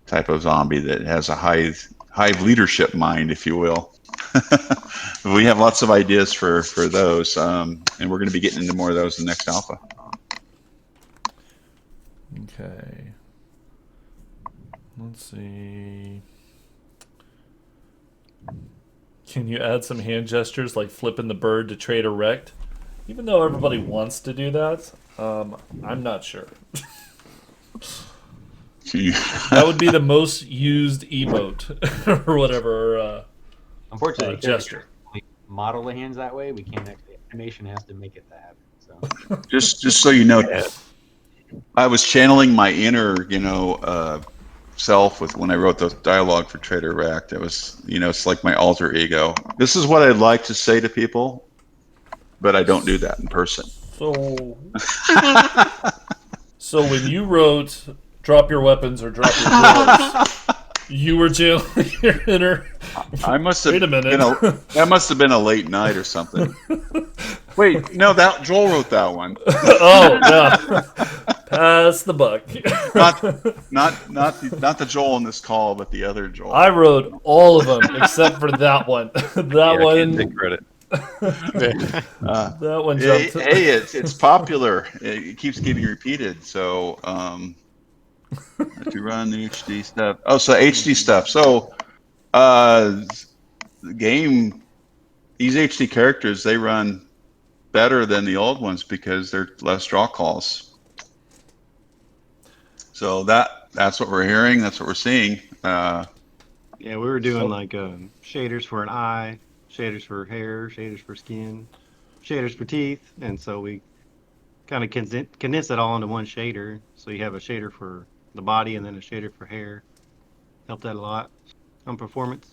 type of zombie that has a hive leadership mind, if you will. We have lots of ideas for those, and we're going to be getting into more of those in the next alpha. Okay. Let's see. Can you add some hand gestures like flipping the bird to trade erect? Even though everybody wants to do that, I'm not sure. That would be the most used emote or whatever. Unfortunately, gesture. we model the hands that way. We can't actually. Animation has to make it that happen. So just so you know, I was channeling my inner, self with when I wrote the dialogue for Trader Rack. That was, it's like my alter ego. This is what I'd like to say to people, but I don't do that in person. So when you wrote "drop your weapons" or "drop your drawers," you were channeling your inner. I must have. Wait a minute. That must have been a late night or something. Wait, no, that Joel wrote that one. Oh yeah. Pass the buck. not the Joel in this call, but the other Joel. I wrote all of them except for that one. That one. I can't take credit. That one jumped. Hey, it's popular. It keeps getting repeated. So if you run the HD stuff. Oh, so HD stuff. So the game, these HD characters, they run better than the old ones because they're less draw calls. So that's what we're hearing. That's what we're seeing. Yeah, we were doing like shaders for an eye, shaders for hair, shaders for skin, shaders for teeth, and so we kind of condense it all into one shader. So you have a shader for the body and then a shader for hair. Helped that a lot on performance.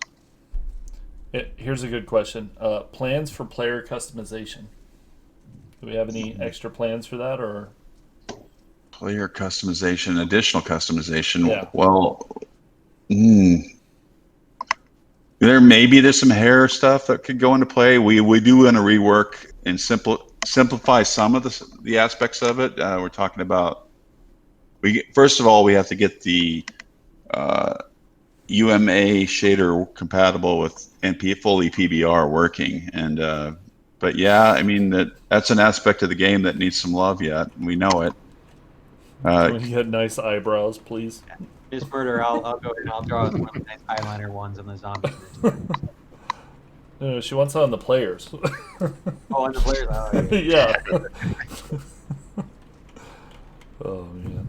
Here's a good question. Plans for player customization. Do we have any extra plans for that, or? Player customization, additional customization. Yeah. Well, there's some hair stuff that could go into play. We do want to rework and simplify some of the aspects of it. We're talking about first of all, we have to get the UMA shader compatible with fully PBR working, and but yeah, I mean that's an aspect of the game that needs some love yet. We know it. Can we get nice eyebrows, please? just murder. I'll go ahead and I'll draw one of the nice eyeliner ones on the zombies. No, she wants it on the players. Oh, on the players. Oh, Yeah. Oh man.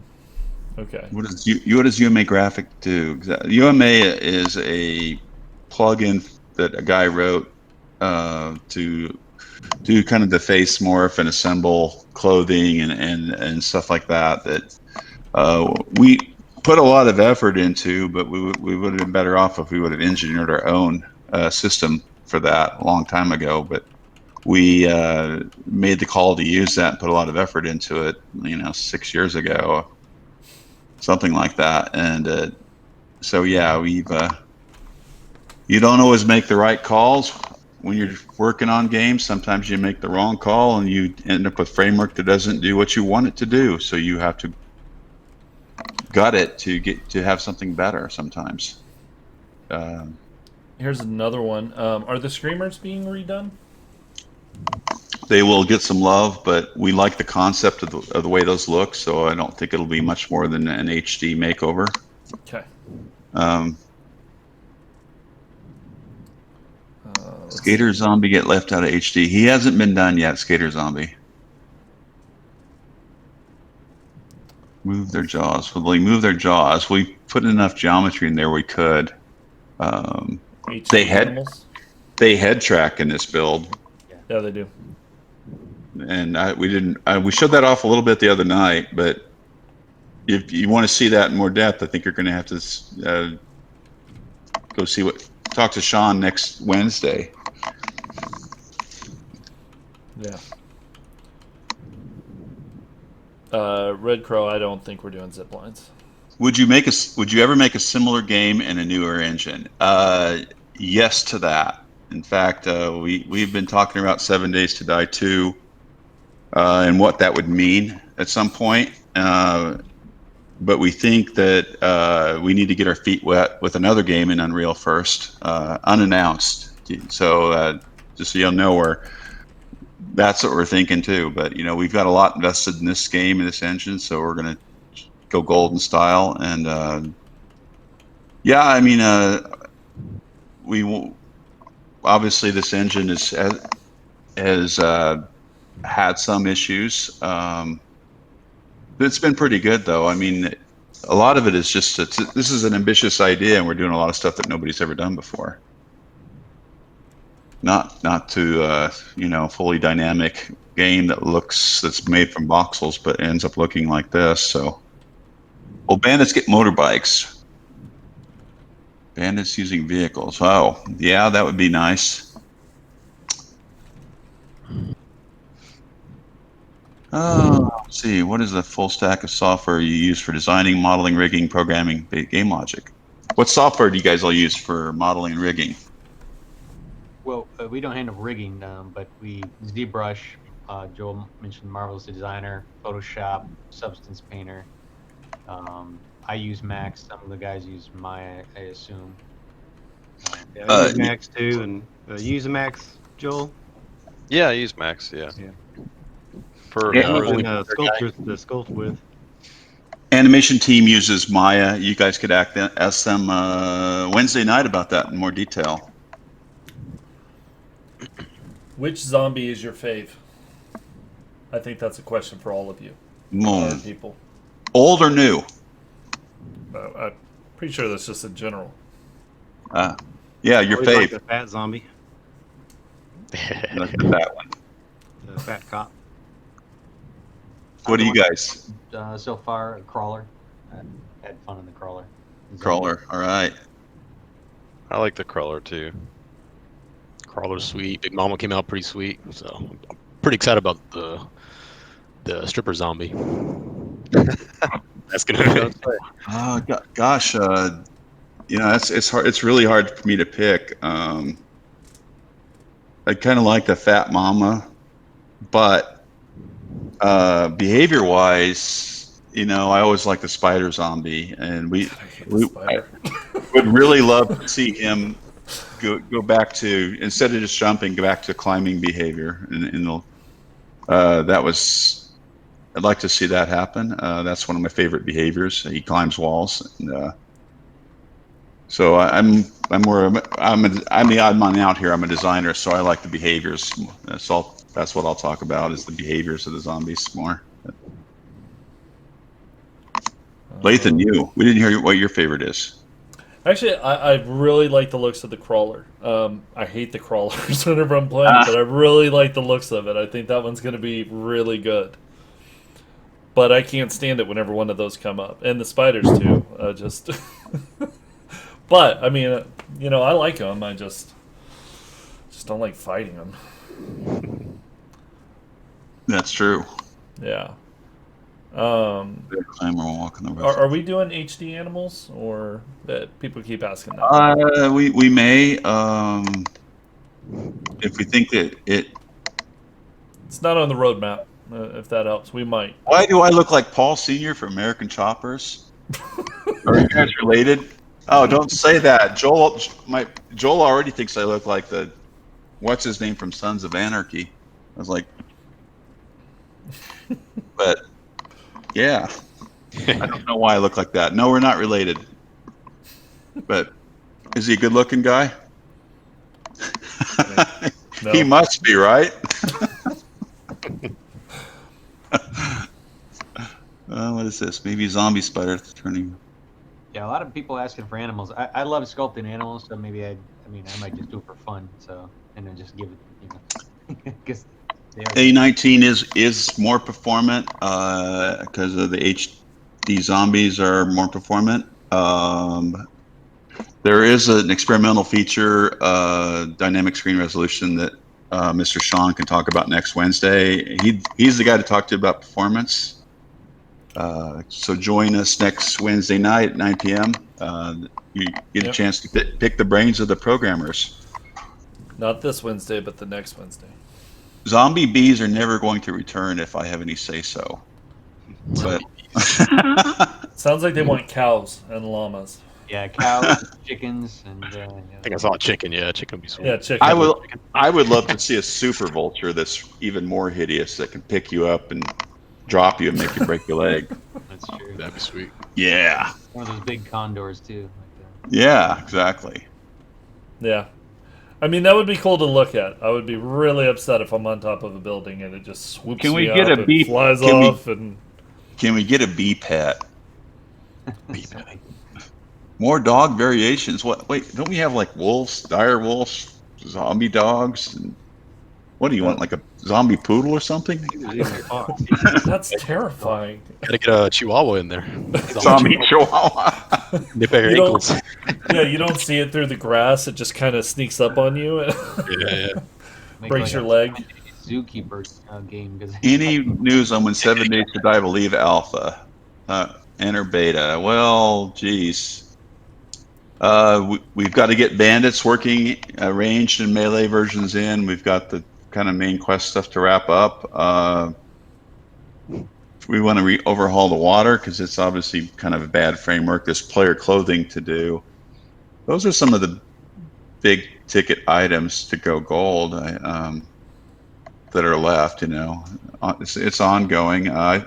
Okay. What does UMA Graphic do? UMA is a plugin that a guy wrote to do kind of the face morph and assemble clothing and stuff like that. That we put a lot of effort into, but we would have been better off if we would have engineered our own system for that a long time ago. But we made the call to use that and put a lot of effort into it, 6 years ago, something like that. And so yeah, you don't always make the right calls when you're working on games. Sometimes you make the wrong call and you end up with a framework that doesn't do what you want it to do. So you have to gut it to get to have something better sometimes. Here's another one. Are the screamers being redone? They will get some love, but we like the concept of the way those look, so I don't think it'll be much more than an HD makeover. Okay. Skater Zombie get left out of HD. He hasn't been done yet, Skater Zombie. Move their jaws. Will they move their jaws? We put enough geometry in there we could. HD They had- animals. They head track in this build, Yeah, they do. and we showed that off a little bit the other night. But if you want to see that in more depth, I think you're going to have to talk to Sean next Wednesday. Yeah. Red Crow, I don't think we're doing zip lines. Would you ever make a similar game in a newer engine? Yes to that. In fact, we've been talking about 7 Days to Die 2 and what that would mean at some point. But we think that we need to get our feet wet with another game in Unreal first, unannounced. So just so you'll know, that's what we're thinking too. But we've got a lot invested in this game and this engine, so we're going to go golden style. And yeah, I mean, obviously this engine has had some issues. But it's been pretty good, though. I mean, a lot of it is just this is an ambitious idea, and we're doing a lot of stuff that nobody's ever done before. Not to fully dynamic game that's made from voxels, but ends up looking like this. So, well, bandits get motorbikes. Bandits using vehicles. Oh, yeah, that would be nice. Let's see. What is the full stack of software you use for designing, modeling, rigging, programming, game logic? What software do you guys all use for modeling and rigging? Well, we don't handle rigging, but we ZBrush. Joel mentioned Marvel's Designer, Photoshop, Substance Painter. I use Max. Some of the guys use Maya, I assume. Yeah, I use Max too, and you use Max, Joel? Yeah, I use Max. Yeah. For Yeah, only Sculpture, the sculpt with. Animation team uses Maya. You guys could ask them Wednesday night about that in more detail. Which zombie is your fave? I think that's a question for all of you. People. Old or new? I'm pretty sure that's just in general. Yeah, your Always like fave. the fat zombie, That's the fat one. the fat cop. What do you guys? So far, a crawler. I had fun in the crawler. Crawler. All right. I like the crawler too. Crawler's sweet. Big Mama came out pretty sweet, so I'm pretty excited about the stripper zombie. That's gonna be. Oh gosh, it's hard. It's really hard for me to pick. I kind of like the fat mama, but behavior-wise, I always like the spider zombie, and I would really love to see him go back to, instead of just jumping, go back to climbing behavior, and I'd like to see that happen. That's one of my favorite behaviors. He climbs walls, and so I'm the odd man out here. I'm a designer, so I like the behaviors. That's what I'll talk about, is the behaviors of the zombies more. Lathan, we didn't hear what your favorite is. Actually, I really like the looks of the crawler. I hate the crawlers whenever I'm playing, but I really like the looks of it. I think that one's going to be really good. But I can't stand it whenever one of those come up. And the spiders, too. But, I mean, I like them. I just don't like fighting them. That's true. Yeah. Climber will walk on the roof. Are we doing HD animals, or people keep asking that? We may, if we think that It's not on the roadmap. If that helps, we might. Why do I look like Paul Senior from American Choppers? Are you guys related? Oh, don't say that. Joel already thinks I look like what's his name from Sons of Anarchy. I was like, but yeah, I don't know why I look like that. No, we're not related. But is he a good-looking guy? No. He must be, right? What is this? Maybe zombie spider turning. Yeah, a lot of people asking for animals. I love sculpting animals, so maybe I might just do it for fun. So and then just give it, because they are. A19 is more performant because of the HD zombies are more performant. There is an experimental feature, dynamic screen resolution, that Mr. Sean can talk about next Wednesday. He's the guy to talk to about performance. So join us next Wednesday night at 9 p.m. You get a chance to pick the brains of the programmers. Not this Wednesday, but the next Wednesday. Zombie bees are never going to return if I have any say so. But Sounds like they want cows and llamas. Yeah, cows, chickens, and. I think I saw a chicken. Yeah, chicken would be sweet. Yeah, chicken. I would love to see a super vulture that's even more hideous, that can pick you up and drop you and make you break your leg. That's true. That'd be sweet. Yeah. One of those big condors too. Yeah, exactly. Yeah. I mean, that would be cool to look at. I would be really upset if I'm on top of a building and it just swoops Can we me get up a and bee- flies can we- off. And Can we get a bee pet? More dog variations. What? Wait, don't we have like wolves, dire wolves, zombie dogs? And what do you want? Like a zombie poodle or something? that's terrifying. Gotta get a chihuahua in there. Zombie chihuahua. Nip at your You don't- ankles. Yeah, you don't see it through the grass. It just kind of sneaks up on you and Yeah. breaks your leg. Zookeeper game. Cause Any news on when 7 Days to Die will leave alpha? Enter beta. Well, geez. We've got to get bandits working, ranged and melee versions in. We've got the kind of main quest stuff to wrap up. We want to overhaul the water because it's obviously kind of a bad framework. There's player clothing to do. Those are some of the big ticket items to go gold that are left. It's ongoing. I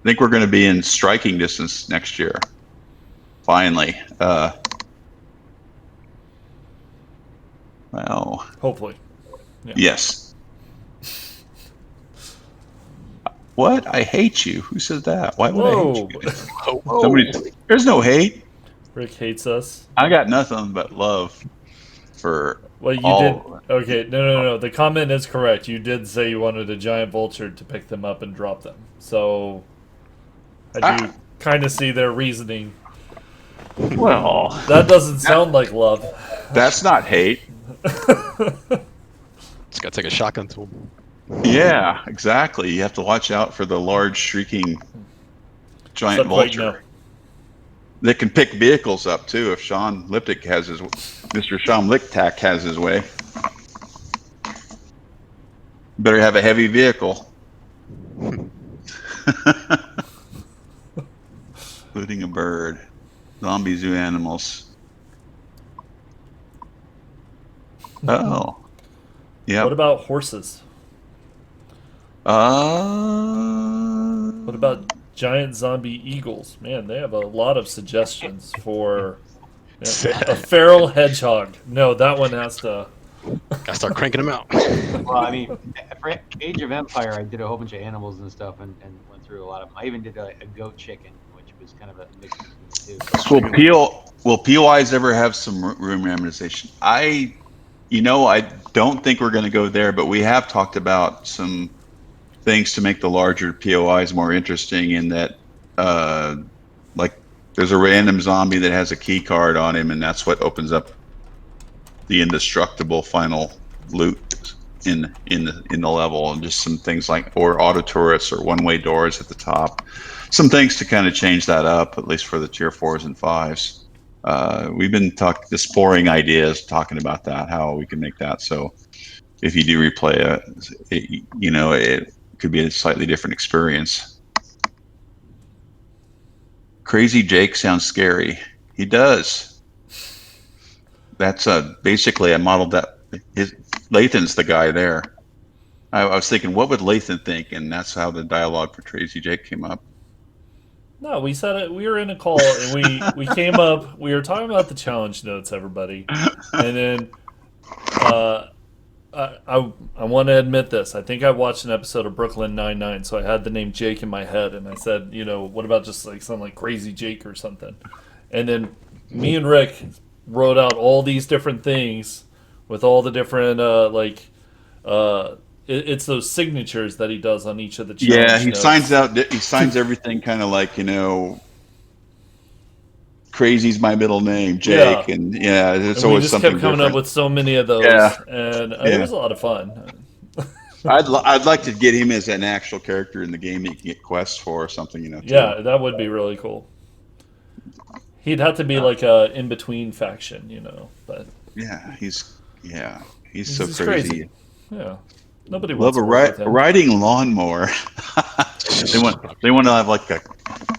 think we're going to be in striking distance next year. Finally. Well. Hopefully. Yeah. Yes. What? I hate you. Who said that? Why would I hate you? There's no hate. Rick hates us. I got nothing but love for Well, you all. did. Okay, no. The comment is correct. You did say you wanted a giant vulture to pick them up and drop them. So I do kind of see their reasoning. Well, That doesn't sound like love. that's not hate. Just gotta take a shotgun to him. Yeah, exactly. You have to watch out for the large, shrieking giant Subquake, vulture. no. They can pick vehicles up too if Sean Liptak has his Mr. Sean Liptak has his way. Better have a heavy vehicle. Including a bird. Zombie zoo animals. Oh. Yeah. What about horses? What about giant zombie eagles? Man, they have a lot of suggestions for a feral hedgehog. No, that one has to. Gotta start cranking them out. Well, I mean, for Age of Empire, I did a whole bunch of animals and stuff, and went through a lot of them. I even did a goat chicken, which was kind of a mix too. Will POIs ever have some room randomization? I don't think we're going to go there, but we have talked about some things to make the larger POIs more interesting in that, like there's a random zombie that has a key card on him, and that's what opens up the indestructible final loot in the level, and just some things like, or auto turrets or one-way doors at the top. Some things to kind of change that up, at least for the tier 4s and 5s. We've been exploring ideas, talking about that, how we can make that so if you do replay it could be a slightly different experience. Crazy Jake sounds scary. He does. That's basically I modeled that. Lathan's the guy there. I was thinking, what would Lathan think? And that's how the dialogue for Crazy Jake came up. No, we said it. We were in a call and we came up. We were talking about the challenge notes, everybody, and then I want to admit this. I think I watched an episode of Brooklyn Nine-Nine, so I had the name Jake in my head, and I said, what about just like something like Crazy Jake or something? And then me and Rick wrote out all these different things with all the different it's those signatures that he does on each of the challenge Yeah, he notes. signs everything kind of like, Crazy's my middle name, Yeah. Jake, and yeah, it's And we always just something kept coming different. up with so many of those, Yeah, and it yeah. was a lot of fun. I'd like to get him as an actual character in the game that you can get quests for or something, too. Yeah, that would be really cool. He'd have to be like a in-between faction, but Yeah, he's so he's crazy. crazy. Yeah, nobody Love wants to work with him. riding lawnmower. they want to have like a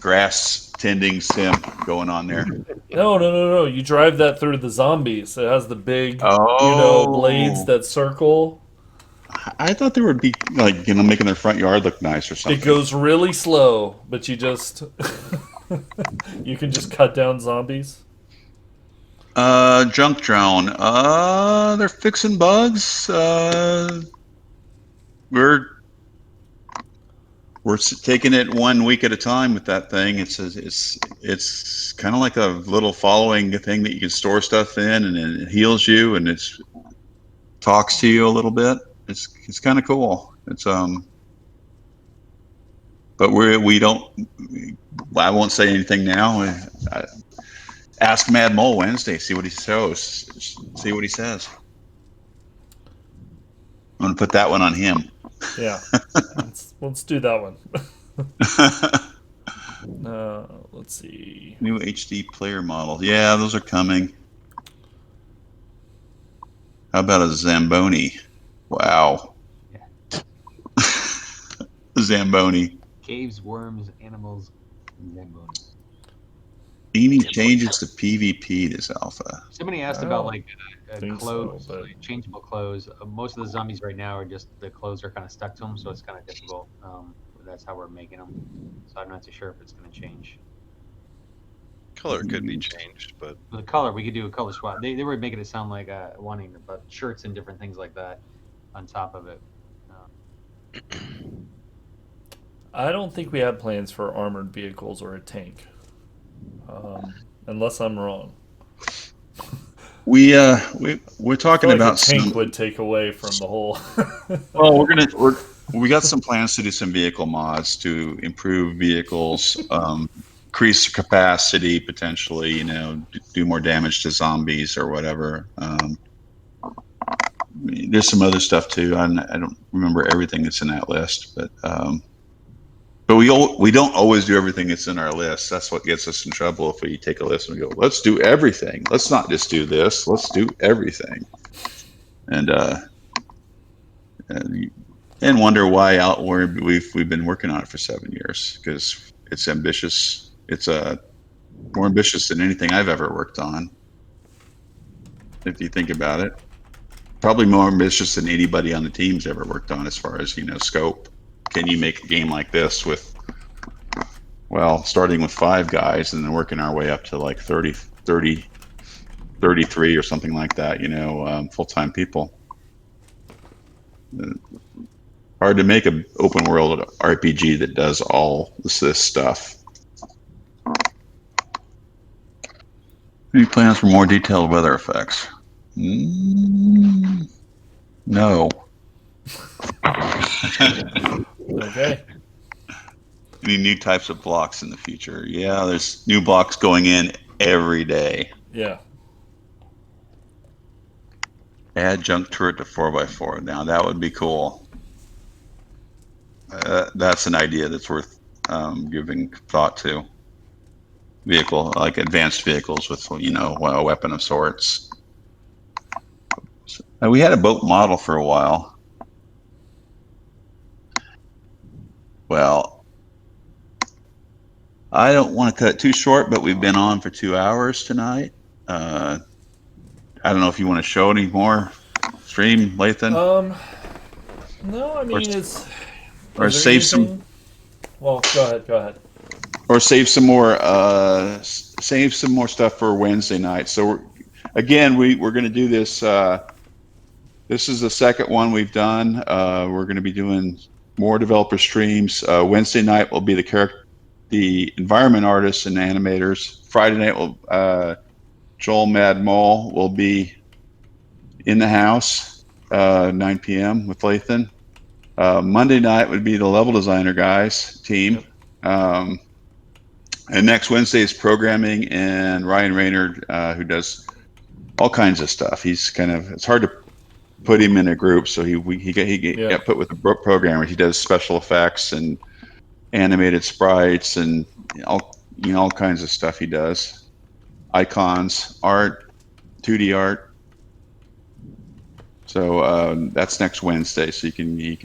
grass tending sim going on there. No. You drive that through the zombies. It has the big, blades that circle. I thought they would be like making their front yard look nice or something. It goes really slow, but you just you can just cut down zombies. Junk drone. They're fixing bugs. We're taking it 1 week at a time with that thing. It's kind of like a little following thing that you can store stuff in, and it heals you, and it's talks to you a little bit. It's kind of cool. But we don't. I won't say anything now. Ask Mad Mole Wednesday. See what he shows. See what he says. I'm gonna put that one on him. Yeah, let's do that one. Let's see. New HD player models. Yeah, those are coming. How about a Zamboni? Wow. Yeah. Zamboni. Caves, worms, animals, Zamboni. Any changes to PvP this alpha? Somebody asked about clothes, so, like changeable clothes. Most of the zombies right now are just the clothes are kind of stuck to them, so it's kind of difficult. That's how we're making them. So I'm not too sure if it's going to change. Color could be changed, but The color, we could do a color swap. They were making it sound like wanting about shirts and different things like that on top of it. Uh, I don't think we have plans for armored vehicles or a tank, unless I'm wrong. we're talking I feel like about a tank some. would take away from the whole. Well, we got some plans to do some vehicle mods to improve vehicles, increase capacity potentially. Do more damage to zombies or whatever. There's some other stuff too. I don't remember everything that's in that list, but we don't always do everything that's in our list. That's what gets us in trouble if we take a list and we go, let's do everything. Let's not just do this. Let's do everything. And wonder why we've been working on it for 7 years, because it's ambitious. It's more ambitious than anything I've ever worked on. If you think about it, probably more ambitious than anybody on the team's ever worked on as far as scope. Can you make a game like this with, starting with 5 guys and then working our way up to like 30, 33 or something like that, full-time people. Hard to make an open world RPG that does all this stuff. Any plans for more detailed weather effects? No. Okay. Any new types of blocks in the future? Yeah, there's new blocks going in every day. Yeah. Add junk turret to 4x4. Now that would be cool. That's an idea that's worth giving thought to. Vehicle, like advanced vehicles with a weapon of sorts. We had a boat model for a while. Well, I don't want to cut it too short, but we've been on for 2 hours tonight. I don't know if you want to show any more stream, Lathan. No, I mean it's. Or save some. Well, go ahead. Or save some more stuff for Wednesday night. So we're going to do this. This is the second one we've done. We're going to be doing more developer streams. Wednesday night will be the the environment artists and animators. Friday night, Joel Mad Mole will be in the house, 9 p.m. with Lathan. Monday night would be the level designer guys team. And next Wednesday is programming and Ryan Raynard, who does all kinds of stuff. He's it's hard to put him in a group, so he got put with the programmers. He does special effects and animated sprites and all kinds of stuff he does. Icons, art, 2D art. So that's next Wednesday. So you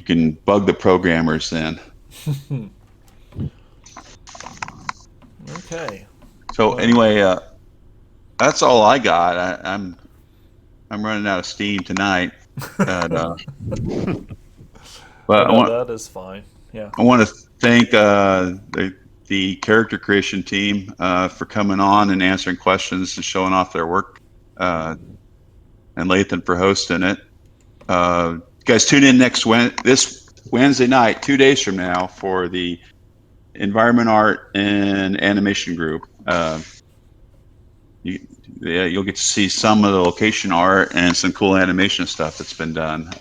can bug the programmers then. Okay. So anyway, that's all I got. I'm running out of steam tonight. But that is fine. Yeah. I want to thank the character creation team for coming on and answering questions and showing off their work, and Lathan for hosting it. You guys tune in this Wednesday night, 2 days from now, for the environment art and animation group. You'll get to see some of the location art and some cool animation stuff that's been done.